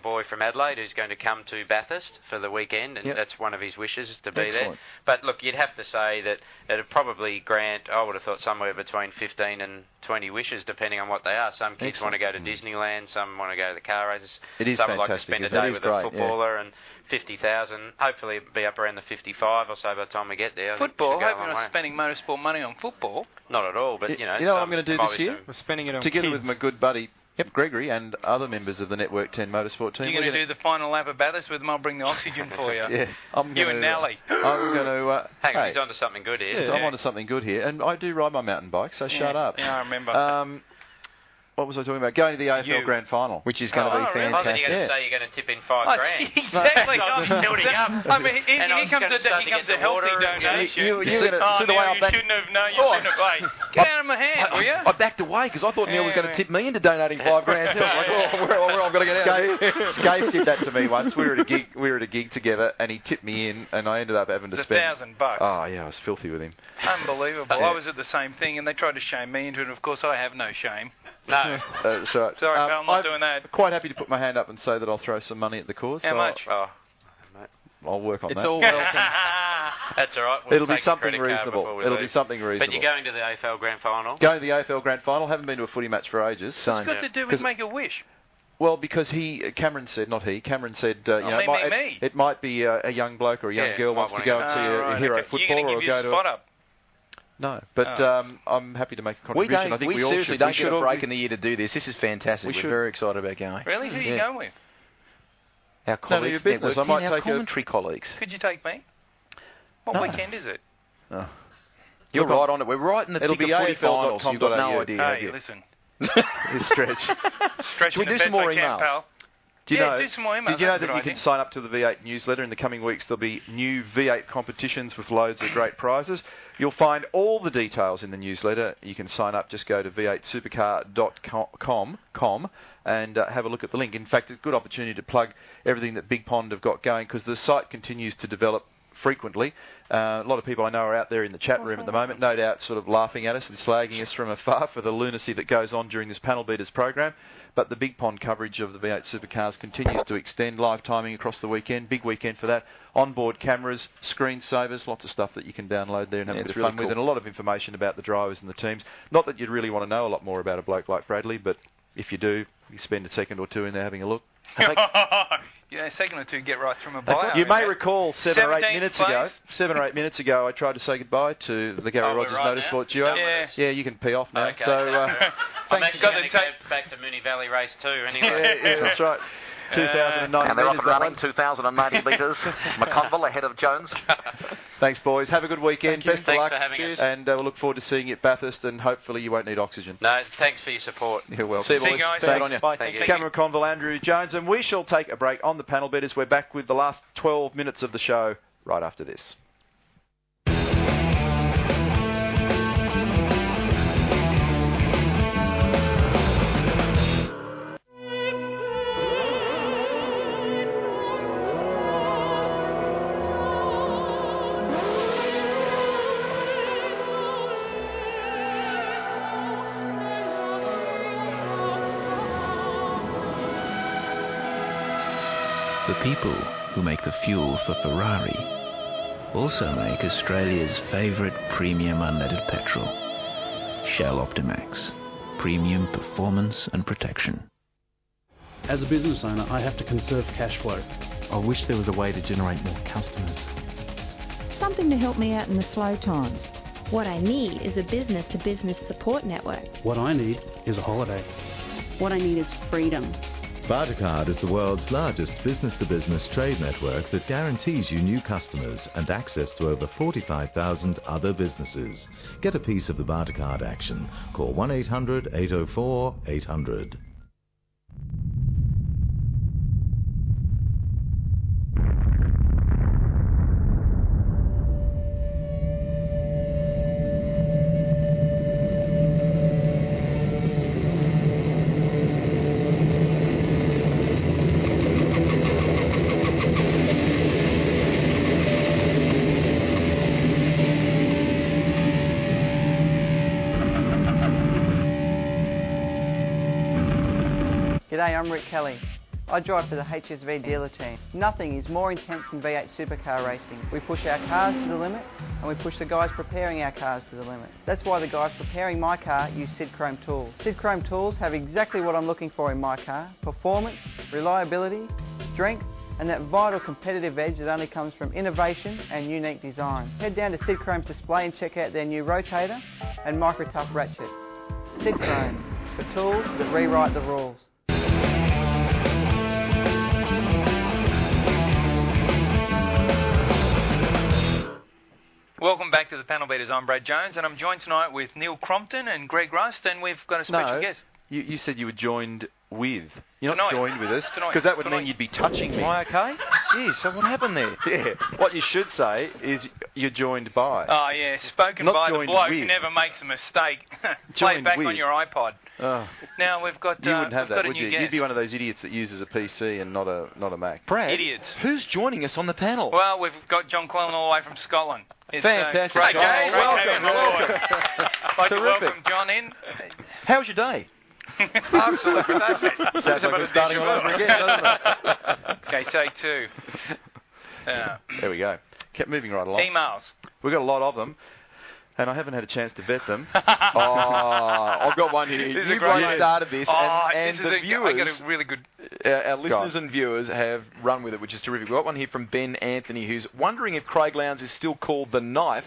boy from Adelaide who's going to come to Bathurst for the weekend, and that's one of his wishes is to be there. But look, you'd have to say that it'd probably grant, I would have thought, somewhere between 15 and 20 wishes, depending on what they are. Some kids want to go to Disneyland, some want to go to the car races. It is some fantastic. like to spend a day with a footballer, and 50,000. Hopefully it'll be up around the 55 or so by the time we get there. Football? I hope you're not spending motorsport money on football. Not at all, but you know what I'm going to do this year? We're spending it on together kids. with my good buddy Gregory and other members of the Network 10 Motorsport team. You're going to do the final lap of Bathurst with them. I'll bring the oxygen for you. Yeah, you and Nelly. I'm going to. Hang on, he's onto something good here. I'm onto something good here, and I do ride my mountain bike, so shut up. Yeah, I remember. What was I talking about? Going to the AFL Grand Final, which is going to be fantastic. I thought you were going to say you're going to tip in $5 grand. Exactly. Building up. I mean, here comes a healthy donation. You shouldn't have known. You shouldn't have. Hey, get out of my hand, will you? I backed away because I thought Neil was going to tip me into donating $5 grand too. I'm like, where I'm going to get out. Scaife did that to me once. We were at a gig together, and he tipped me in, and I ended up having to spend $1,000. Oh yeah, I was filthy with him. Unbelievable. I was at the same thing, and they tried to shame me into it. And of course, I have no shame. No. Sorry, pal, I'm not doing that. Quite happy to put my hand up and say that I'll throw some money at the cause. How much? I'll work on that. It's all welcome. That's all right. We'll It'll be something reasonable. It'll be something reasonable. But you're going to the AFL Grand Final? Going to the AFL Grand Final. Haven't been to a footy match for ages. What's got to do with Make a Wish? Well, because Cameron said, it might be a young bloke or a young girl wants to go and see a hero footballer or go to. Spot up? No, but I'm happy to make a contribution. I think we all seriously should. don't get a break in the year to do this. This is fantastic. We're very excited about going. Really? Who are you going with? Our colleagues. None of your business. I might take commentary colleagues. Could you take me? What weekend is it? Oh. You're right on it. We're right in the thick of footy finals. You've got no idea. Hey, listen. Stretch. Stretch. Should we do some more emails? Pal. Do you know, do some more emails. Did you know that you can sign up to the V8 newsletter? In the coming weeks, there'll be new V8 competitions with loads of great prizes. You'll find all the details in the newsletter. You can sign up. Just go to v8supercar.com and have a look at the link. In fact, it's a good opportunity to plug everything that Big Pond have got going because the site continues to develop frequently. A lot of people I know are out there in the chat room at the moment, no doubt sort of laughing at us and slagging us from afar for the lunacy that goes on during this Panel Beaters program. But the Big Pond coverage of the V8 Supercars continues to extend. Live timing across the weekend. Big weekend for that. Onboard cameras, screensavers, lots of stuff that you can download there and have a bit of fun with. And a lot of information about the drivers and the teams. Not that you'd really want to know a lot more about a bloke like Bradley, but if you do, you spend a second or two in there having a look. A second or two get right through my bio. You may recall 7 or 8 minutes ago, I tried to say goodbye to the Gary Rogers Motorsport duo. Yeah, you can pee off now. Okay. So, I'm actually going to go back to Moonee Valley Race 2 anyway. yeah, that's right. 2009 and they're off and running, 2,090 metres. McConville ahead of Jones. Thanks, boys. Have a good weekend. Best of Thanks luck. for having us. And we'll look forward to seeing you at Bathurst, and hopefully you won't need oxygen. No, thanks for your support. You're welcome. See you, boys. Thanks. Good on you. Bye. Thank you. Cameron Conville, Andrew Jones, and we shall take a break on the panel betters. We're back with the last 12 minutes of the show right after this. The people who make the fuel for Ferrari also make Australia's favourite premium unleaded petrol, Shell Optimax, premium performance and protection. As a business owner, I have to conserve cash flow. I wish there was a way to generate more customers. Something to help me out in the slow times. What I need is a business-to-business support network. What I need is a holiday. What I need is freedom. Bartercard is the world's largest business-to-business trade network that guarantees you new customers and access to over 45,000 other businesses. Get a piece of the Bartercard action. Call 1-800-804-800. G'day, I'm Rick Kelly. I drive for the HSV dealer team. Nothing is more intense than V8 Supercar racing. We push our cars to the limit, and we push the guys preparing our cars to the limit. That's why the guys preparing my car use Sid Chrome tools. Sid Chrome tools have exactly what I'm looking for in my car: performance, reliability, strength, and that vital competitive edge that only comes from innovation and unique design. Head down to Sid Chrome's display and check out their new rotator and micro-tough ratchet. Sid Chrome, for tools that rewrite the rules. Welcome back to the panel beaters. I'm Brad Jones, and I'm joined tonight with Neil Crompton and Greg Rust, and we've got a special guest. You said you were joined with. You're Tonight. not joined with us, Tonight. because that would Tonight. mean you'd be touching me. Am I okay? Geez, so what happened there? Yeah. What you should say is you're joined by. Oh, yeah, spoken Not by the joined bloke with. who never makes a mistake. Play it Joined back with. on your iPod. Oh. Now we've got. You wouldn't have we've that, got a would new you? guest. You'd be one of those idiots that uses a PC and not a Mac. Brad, Idiots. who's joining us on the panel? Well, we've got John Clellan all the way from Scotland. It's, Fantastic. Great, Oh, great welcome, having you aboard. Like to Terrific. welcome John in. How was your day? Absolutely fantastic. Sounds like we're starting all over again, doesn't it? Okay, take two. There we go. Kept moving right along. Emails. We've got a lot of them, and I haven't had a chance to vet them. Oh, I've got one here. This is You a great guys started this, and this is the I viewers, got a really good. our listeners and viewers have run with it, which is terrific. We've got one here from Ben Anthony, who's wondering if Craig Lowndes is still called the Knife,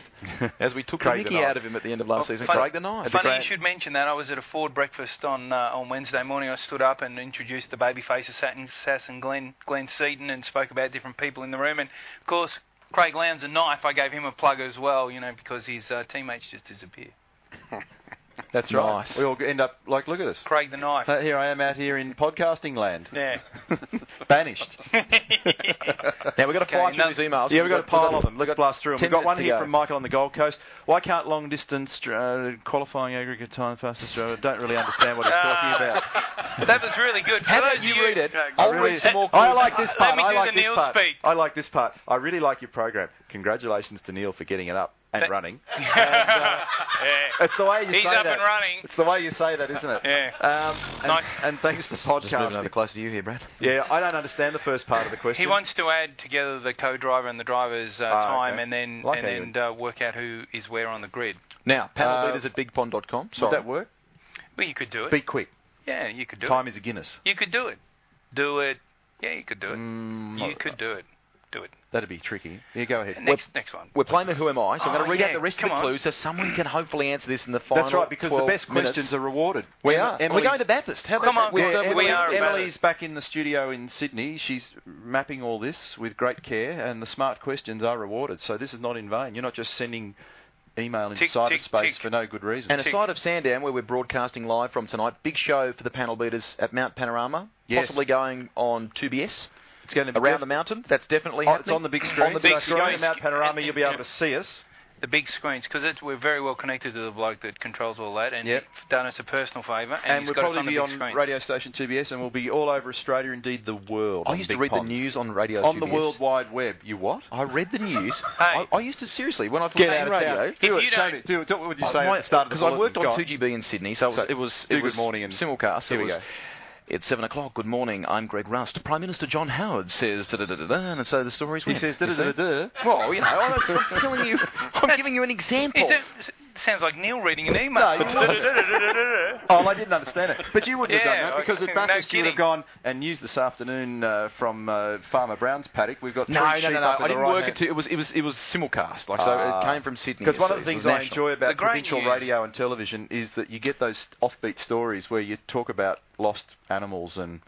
as we took the Craig the mickey Knife. out of him at the end of last season. Funny- Craig the Knife. Funny you should mention that. I was at a Ford breakfast on Wednesday morning. I stood up and introduced the babyface of Sass and Glenn Seaton, and spoke about different people in the room. And of course, Craig Lowndes, a Knife, I gave him a plug as well, because his teammates just disappear. That's right. Nice. We all end up like, look at us. Craig the Knife. Here I am out here in podcasting land. Yeah. Banished. Now, we've got to fly through these emails. Yeah, we've got a pile of them. Let's blast through them. 10 We've got one minutes to here go. from Michael on the Gold Coast. Why can't long distance qualifying aggregate time fastest driver? Don't really understand what he's talking about. That was really good. How For about those you of read it? I I'll really- read some more I clues. like this part. Let me I do like the this Neil part. speak. I like this part. I really like your program. Congratulations to Neil for getting it up and running. Yeah. It's the way you He's say up that. and running. It's the way you say that, isn't it? Yeah. And, and thanks for Just moving podcasting. over closer to you here, Brad. Yeah, I don't understand the first part of the question. He wants to add together the co-driver and the driver's time, okay. and then Like how you work out who is where on the grid. Now, panelleaders at bigpond.com. Would that work? Well, you could do it. Be quick. Yeah, you could do Time it. is a Guinness. You could do it. Do it. Yeah, you could do it. Mm, You could do it. Do it. That'd be tricky. Yeah, go ahead. Next one. We're playing the Who Am I, so I'm going to read out the rest of the come on. clues so someone can hopefully answer this in the final. That's right, because the best questions are rewarded. We are. And we're going to Bathurst. How Come about on, that? we are. Emily's back in the studio in Sydney. She's mapping all this with great care, and the smart questions are rewarded. So this is not in vain. You're not just sending email into cyberspace for no good reason. And aside of Sandown, where we're broadcasting live from tonight, big show for the panel beaters at Mount Panorama, possibly going on 2BS. It's going to be around the mountain. That's definitely happening. It's on the big screen. On the big screen. Going to Mount Panorama, you'll be able to see us. The big screens, because we're very well connected to the bloke that controls all that, and done us a personal favour. And we'll probably be on radio station 2BS, and we'll be all over Australia, indeed the world. I used to read the news on radio 2BS. On the World Wide Web. You what? I read the news. Hey. I used to, seriously, when I get out of radio. Do it. What would you say at the start of the Because I worked on 2GB in Sydney, so it was Good Morning and simulcast. Here we go. It's 7 o'clock. Good morning. I'm Greg Rust. Prime Minister John Howard says da-da-da-da-da, and so the stories went. He says da-da-da-da-da. Well, you know, I'm telling you. I'm giving you an example. Sounds like Neil reading an email. I didn't understand it. But you wouldn't have done that, because at Bathurst you would have gone and used this afternoon from Farmer Brown's paddock. We've got three sheep up I in the didn't right work hand. it was simulcast. Like, so it came from Sydney. Because one of the things I enjoy about great provincial news. radio and television is that you get those offbeat stories where you talk about lost animals and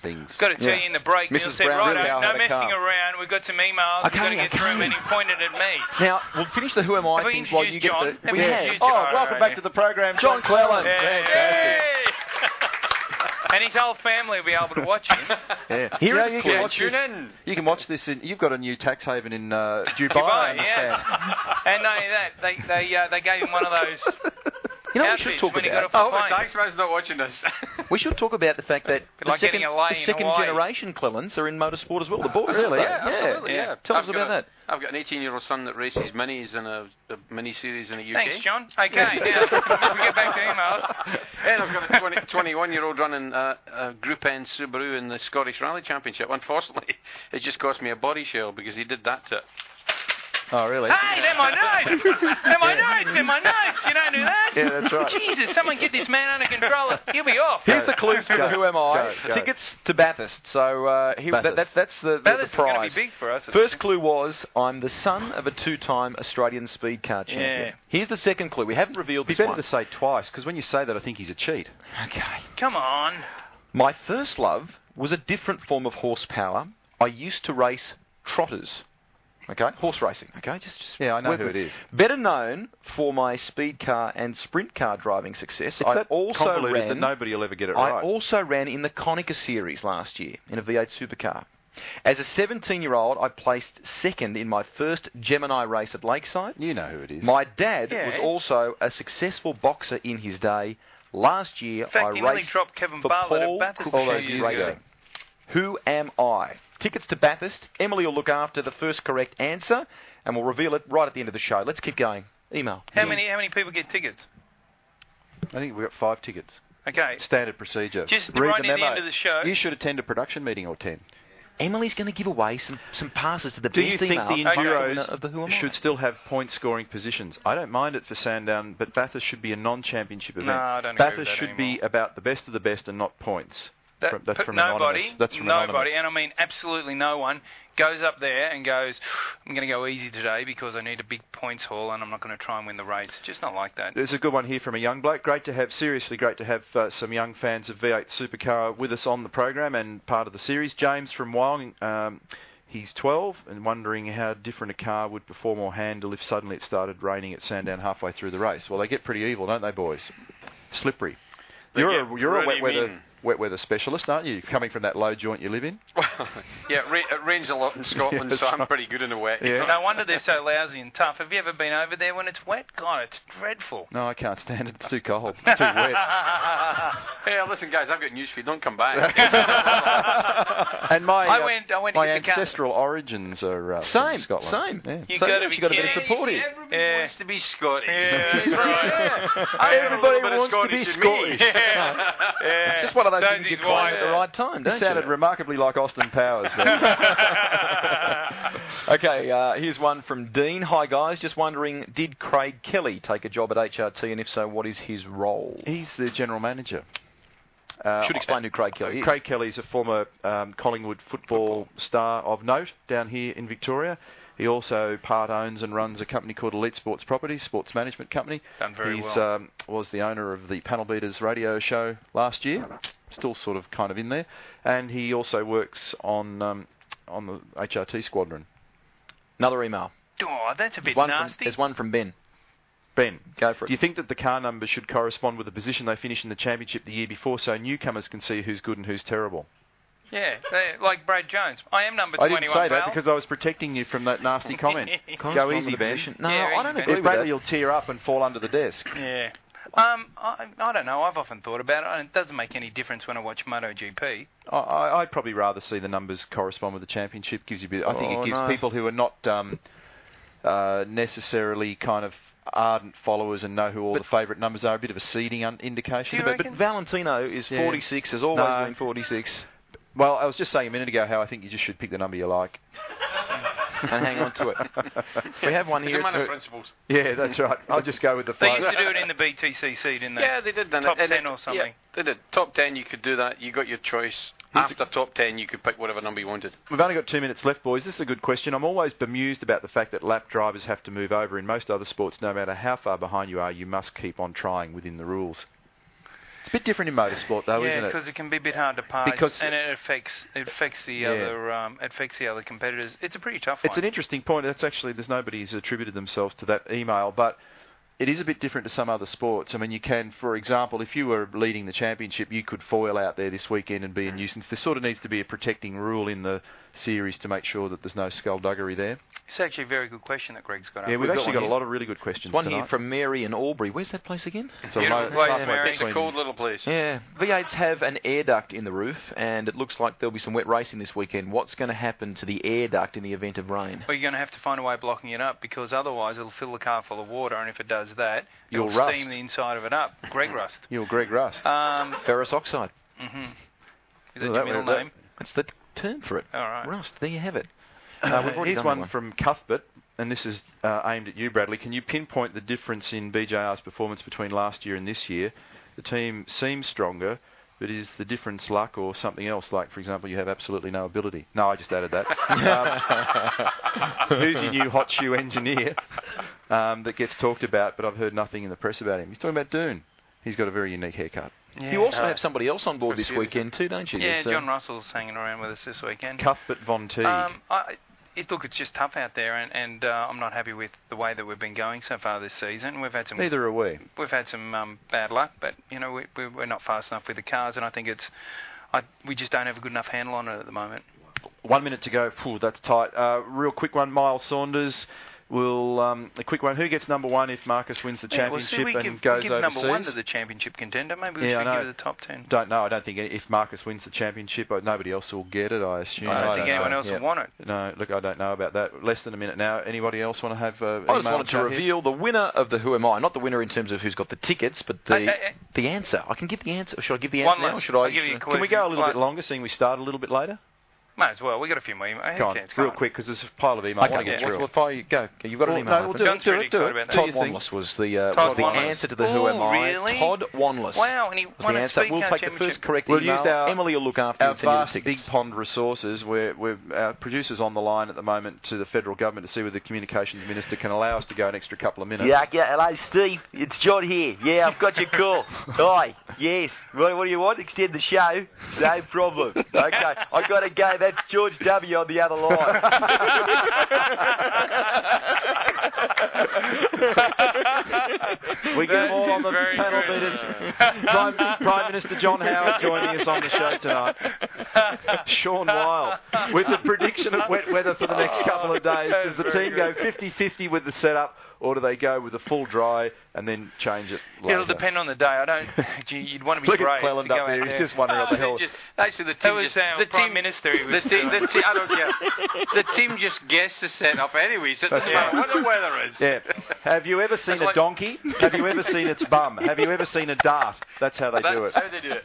things. Got to tell you in the break, Neil said, Brown right, no messing around. We've got some emails. We've got to get through them, and he pointed at me. Now, we'll finish the Who Am I things while you get John? the... We have. Welcome back to the program, John Cleland. Fantastic. And his whole family will be able to watch him. You can watch this. You've got a new tax haven in Dubai, I understand. And not only that, they gave him one of those... You know, we should talk about... I hope the taxman's not watching this. We should talk about the fact that like the second generation Clellans are in motorsport as well. The boys, really? Absolutely, yeah. Tell us about that. I've got an 18-year-old son that races minis in a mini-series in the UK. Thanks, John. Okay, now, we get back to emails. And I've got a 21-year-old running a Group N Subaru in the Scottish Rally Championship. Unfortunately, it just cost me a body shell because he did that to it. Oh, really? Hey, they're my notes! They're my notes! You don't do that? Yeah, that's right. Jesus, someone get this man under control. He'll be off. Here's the clues for the Who Am I. Go. Tickets to Bathurst. So that's the Bathurst prize. is going to be big for us. First clue was, I'm the son of a two-time Australian speed car champion. Yeah. Here's the second clue. We haven't revealed this one. one. It's better to say twice, because when you say that, I think he's a cheat. Okay. Come on. My first love was a different form of horsepower. I used to race trotters. Okay, horse racing. Okay, yeah, I know who it is. Better known for my speed car and sprint car driving success. It's that convoluted that nobody will ever get it right. I also ran in the Konica series last year in a V8 Supercar. As a 17-year-old, I placed second in my first Gemini race at Lakeside. You know who it is. My dad was also a successful boxer in his day. Last year, in fact, I he nearly raced dropped Kevin for Bartlett Paul at Bathurst Cook years ago. Racing. Who am I? Tickets to Bathurst. Emily will look after the first correct answer, and we'll reveal it right at the end of the show. Let's keep going. Email. How many people get tickets? I think we've got 5 tickets. Okay. Standard procedure. Just read right the near memo. the end of the show. You should attend a production meeting or 10. Emily's going to give away some passes to the Do best you think emails the Enduros of the Who Am I? should still have point-scoring positions? I don't mind it for Sandown, but Bathurst should be a non-championship event. No, I don't agree with Bathurst that should anymore. be about the best of the best and not points. That's from nobody, Anonymous. That's from Anonymous. and I mean absolutely no one, goes up there and goes, I'm going to go easy today because I need a big points haul and I'm not going to try and win the race. Just not like that. There's a good one here from a young bloke. Seriously great to have some young fans of V8 Supercar with us on the program and part of the series. James from Wyong, he's 12 and wondering how different a car would perform or handle if suddenly it started raining at Sandown halfway through the race. Well, they get pretty evil, don't they, boys? Slippery. You're a wet weather specialist, aren't you? Coming from that low joint you live in. Yeah, it rains a lot in Scotland, so I'm pretty good in the wet. Yeah. No wonder they're so lousy and tough. Have you ever been over there when it's wet? God, it's dreadful. No, I can't stand it. It's too cold. Too wet. Hey, listen, guys, I've got news for you. Don't come back. And I went to my get the car. ancestral origins are same, Scotland. same. Yeah. You got to be got to be kidding. supportive. Everybody wants to be Scottish. Yeah, that's right. Everybody wants to be Scottish. It's just one of those things you claim at the right time, don't you? Sounded remarkably like Austin Powers then. Okay, here's one from Dean. Hi guys, just wondering, did Craig Kelly take a job at HRT, and if so, what is his role? He's the general manager. Should explain who Craig Kelly is. Craig Kelly is a former Collingwood football star of note down here in Victoria. He also part owns and runs a company called Elite Sports Properties, sports management company. Done very well. Was the owner of the Panel Beaters radio show last year. Still sort of kind of in there. And he also works on the HRT squadron. Another email. Oh, that's a bit nasty. There's one from Ben. Ben, go for it. Do you think that the car number should correspond with the position they finish in the championship the year before so newcomers can see who's good and who's terrible? Yeah, like Brad Jones. I am number 21, I didn't say that pal. because I was protecting you from that nasty comment. Go easy, Ben. No, I don't agree with Bradley that. will tear up and fall under the desk. Yeah. I don't know. I've often thought about it. And it doesn't make any difference when I watch MotoGP. I'd probably rather see the numbers correspond with the championship. Gives you a bit. I think it gives people who are not necessarily kind of ardent followers and know who all the favourite numbers are a bit of a seeding indication. But Valentino is 46. Has always been 46. Well, I was just saying a minute ago how I think you just should pick the number you like. And hang on to it. We have one here. It's a matter of principles. Yeah, that's right. I'll just go with the They flow. used to do it in the BTCC, didn't they? Yeah, they did. Top 10 or something. Yeah, they did. Top 10, you could do that. You got your choice. After top 10, you could pick whatever number you wanted. We've only got 2 minutes left, boys. This is a good question. I'm always bemused about the fact that lap drivers have to move over. In most other sports, no matter how far behind you are, you must keep on trying within the rules. It's a bit different in motorsport, though, isn't it? Yeah, because it can be a bit hard to pass, and it affects the other competitors. It's a pretty tough one. It's an interesting point. That's actually there's nobody who's attributed themselves to that email, but it is a bit different to some other sports. I mean, you can, for example, if you were leading the championship, you could foil out there this weekend and be a nuisance. There sort of needs to be a protecting rule in the series to make sure that there's no skullduggery there. It's actually a very good question that Greg's got up. Yeah, we've actually got a lot of really good questions One tonight. here from Mary in Albury. Where's that place again? It's beautiful place, Mary. It's a cold little place. Yeah. V8s have an air duct in the roof, and it looks like there'll be some wet racing this weekend. What's going to happen to the air duct in the event of rain? Well, you're going to have to find a way of blocking it up, because otherwise it'll fill the car full of water, and if it does that, it'll steam the inside of it up. Greg Rust. You're Greg Rust. Ferrous oxide. Mm-hmm. Is that your middle name? That's the term for it. All right. Rust. There you have it. Here's one from Cuthbert, and this is aimed at you, Bradley. Can you pinpoint the difference in BJR's performance between last year and this year? The team seems stronger, but is the difference luck or something else? Like, for example, you have absolutely no ability. No, I just added that. Who's your new hot shoe engineer that gets talked about, but I've heard nothing in the press about him? He's talking about Doon. He's got a very unique haircut. Yeah. You also have somebody else on board this weekend too, don't you? Yeah, John Russell's hanging around with us this weekend. Cuthbert Von Teague. Look, it's just tough out there, and I'm not happy with the way that we've been going so far this season. We've had some. Neither are we. We've had some bad luck, but you know we're not fast enough with the cars, and I think we just don't have a good enough handle on it at the moment. 1 minute to go. Phew, that's tight. Real quick one. Miles Saunders will a quick one. Who gets number one if Marcus wins the championship and goes give overseas? number one to the championship contender. Maybe we should give it the top 10. Don't know. I don't think if Marcus wins the championship, nobody else will get it. I assume. I don't think anyone else will want it. No, look, I don't know about that. Less than a minute now. Anybody else want to have? I just wanted to reveal the winner of the Who Am I? Not the winner in terms of who's got the tickets, but the answer. I can give the answer. Should I give the answer now? Or should I? Can we go a little bit longer, seeing we start a little bit later? Might as well. We've got a few more emails. Go on, real quick, because there's a pile of emails. I want to get through. Well, if I go, you've got an email. No, we'll do it. Todd Wanless was the answer to the Who Am I. Really? Todd Wanless. Wow, and he won a speed We'll car take the championship. first correct We'll email. use Emily will look after our vast tickets. big pond resources. We're our producers on the line at the moment to the federal government to see whether the communications minister can allow us to go an extra couple of minutes. Yeah, hello, Steve. It's John here. Yeah, I've got your call. Hi. Yes. What do you want? Extend the show? No problem. Okay. I've got to go. That's George W. on the other line. We get them all on the panel beaters. Prime Minister John Howard joining us on the show tonight. Sean Weil with the prediction of wet weather for the next couple of days. Does the team go 50-50 with the setup, or do they go with a full dry and then change it later? It'll depend on the day. I don't. You'd want to be Look brave at Cleland to go up there. out He's just wondering what the hell. Actually, the team the Prime Minister. I don't care. The team just guessed the setup anyways. It doesn't matter what the weather is. Yeah. Have you ever seen a donkey? Have you ever seen its bum? Have you ever seen a dart? That's how they do it. That's how they do it.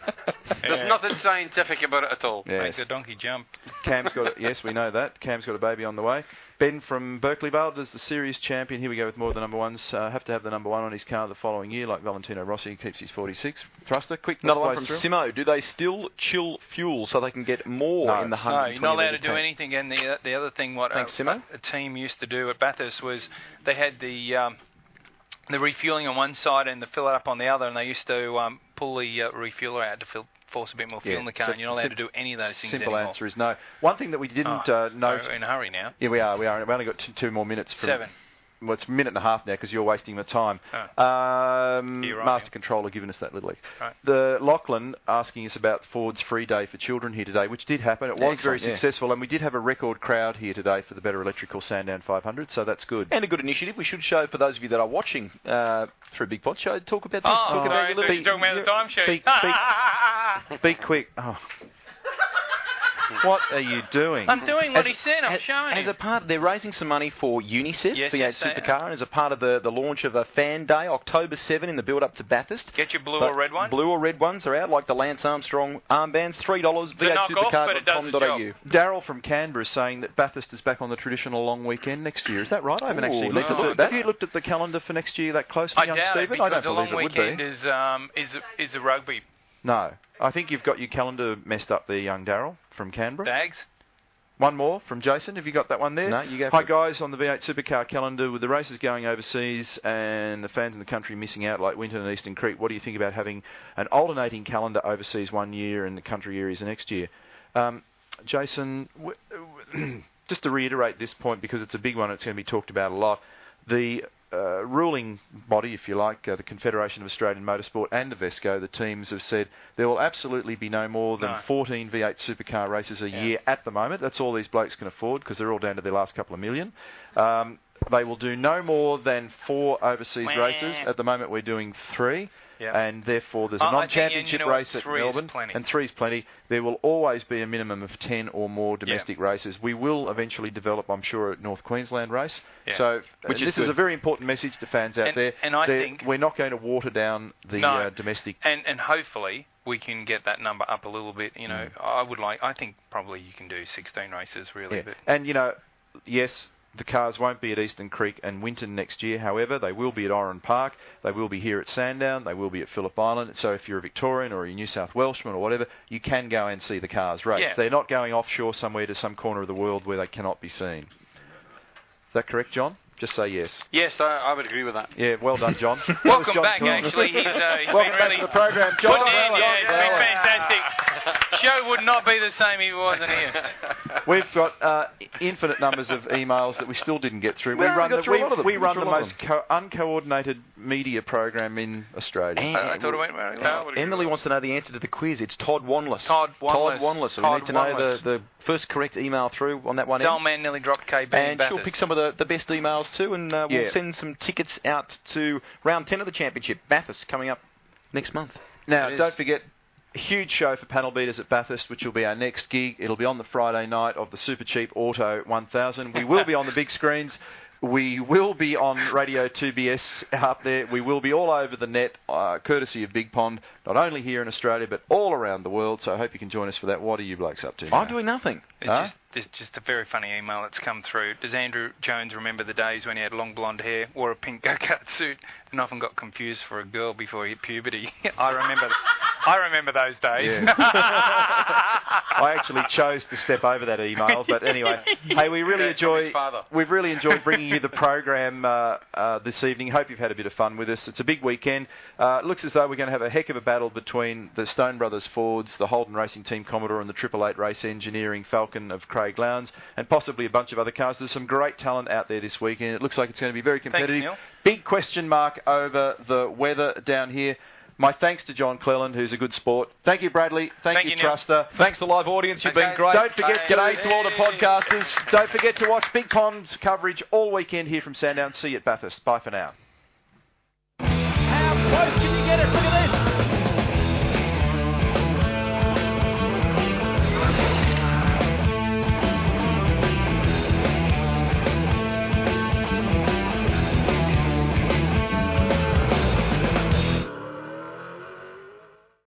There's nothing scientific about it at all. Yes. Make the donkey jump. Cam's got it. Yes, we know that. Cam's got a baby on the way. Ben from Berkeley Vale, does the series champion, here we go with more of the number ones, have to have the number one on his car the following year, like Valentino Rossi, who keeps his 46? Thruster, quick. Another one from Simo. Do they still chill fuel so they can get more in the 120 No, you're not allowed to do tank? anything. And the other thing what Thanks, Simo. a team used to do at Bathurst was they had the refuelling on one side and the fill it up on the other, and they used to pull the refueler out to force a bit more fuel in the car, and you're not allowed to do any of those things Simple anymore. answer is no. One thing that we didn't note... We're in a hurry now. Yeah, we are. We only got two more minutes. From 7. Well, it's a minute and a half now because you're wasting my time. Master Controller giving us that little... Right. The Lachlan asking us about Ford's free day for children here today, which did happen. It was very successful, and we did have a record crowd here today for the Better Electrical Sandown 500, so that's good. And a good initiative. We should show, for those of you that are watching through Big Pod, talk about this. Talk about your little... You're talking about the time sheet. Be quick. Oh. What are you doing? I'm doing what he said. I'm showing As a part, they're raising some money for UNICEF, V8 Supercar, and as a part of the launch of a fan day, October 7 in the build-up to Bathurst. Get your blue or red one. Blue or red ones are out, like the Lance Armstrong armbands, $3, v8supercar.com.au. Daryl from Canberra is saying that Bathurst is back on the traditional long weekend next year. Is that right? I haven't actually looked at that. Have you looked at the calendar for next year that closely, young Stephen? I don't believe it would be. The long weekend is the rugby. No. I think you've got your calendar messed up there, young Daryl from Canberra. Dags. One more from Jason. Have you got that one there? No, you go for Hi, it. guys. On the V8 Supercar calendar, with the races going overseas and the fans in the country missing out like Winton and Eastern Creek, what do you think about having an alternating calendar overseas one year and the country areas the next year? Jason, just to reiterate this point, because it's a big one, it's going to be talked about a lot. The ruling body, if you like, the Confederation of Australian Motorsport and the VESCO, the teams have said there will absolutely be no more than 14 V8 Supercar races a year at the moment. That's all these blokes can afford because they're all down to their last couple of million. They will do no more than 4 overseas races. At the moment we're doing 3. And therefore there's a non-championship race at Melbourne, and 3 is plenty. There will always be a minimum of 10 or more domestic races. We will eventually develop, I'm sure, a North Queensland race. So this is a very important message to fans out there. And I think we're not going to water down the domestic. And hopefully we can get that number up a little bit. You know, I think probably you can do 16 races really. But And yes. The cars won't be at Eastern Creek and Winton next year, however. They will be at Oran Park. They will be here at Sandown. They will be at Phillip Island. So if you're a Victorian or a New South Welshman or whatever, you can go and see the cars race. They're not going offshore somewhere to some corner of the world where they cannot be seen. Is that correct, John? Just say yes. Yes, I would agree with that. Yeah, well done, John. Welcome back, actually. He's welcome been back really to the program, John. It's been fantastic. Show would not be the same if he wasn't here. We've got infinite numbers of emails that we still didn't get through. We run the most uncoordinated media program in Australia. I thought it went very well. Emily wants to know the answer to the quiz. It's Todd Wanless. Todd Wanless. So we need to know the first correct email through on that one. His old man nearly dropped KB and she'll pick some of the best emails too, and we'll send some tickets out to round 10 of the championship, Bathurst, coming up next month. Now, don't forget, a huge show for panel beaters at Bathurst, which will be our next gig. It'll be on the Friday night of the Super Cheap Auto 1000. We will be on the big screens. We will be on Radio 2BS up there. We will be all over the net, courtesy of Big Pond, not only here in Australia, but all around the world. So I hope you can join us for that. What are you blokes up to now? I'm doing nothing. It's just a very funny email that's come through. Does Andrew Jones remember the days when he had long blonde hair, wore a pink go-kart suit, and often got confused for a girl before he hit puberty? I remember those days. Yeah. I actually chose to step over that email, but anyway, hey, we've really enjoyed bringing you the program this evening. Hope you've had a bit of fun with us. It's a big weekend. It looks as though we're going to have a heck of a battle between the Stone Brothers Fords, the Holden Racing Team Commodore, and the 888 Race Engineering Falcon of Craig Lowndes, and possibly a bunch of other cars. There's some great talent out there this weekend. It looks like it's going to be very competitive. Thanks, Neil. Big question mark over the weather down here. My thanks to John Cleland, who's a good sport. Thank you, Bradley. Thank you, Truster. Thanks to the live audience. You've been great. Don't forget, g'day to all the podcasters. Don't forget to watch Big Pond's coverage all weekend here from Sandown. See you at Bathurst. Bye for now.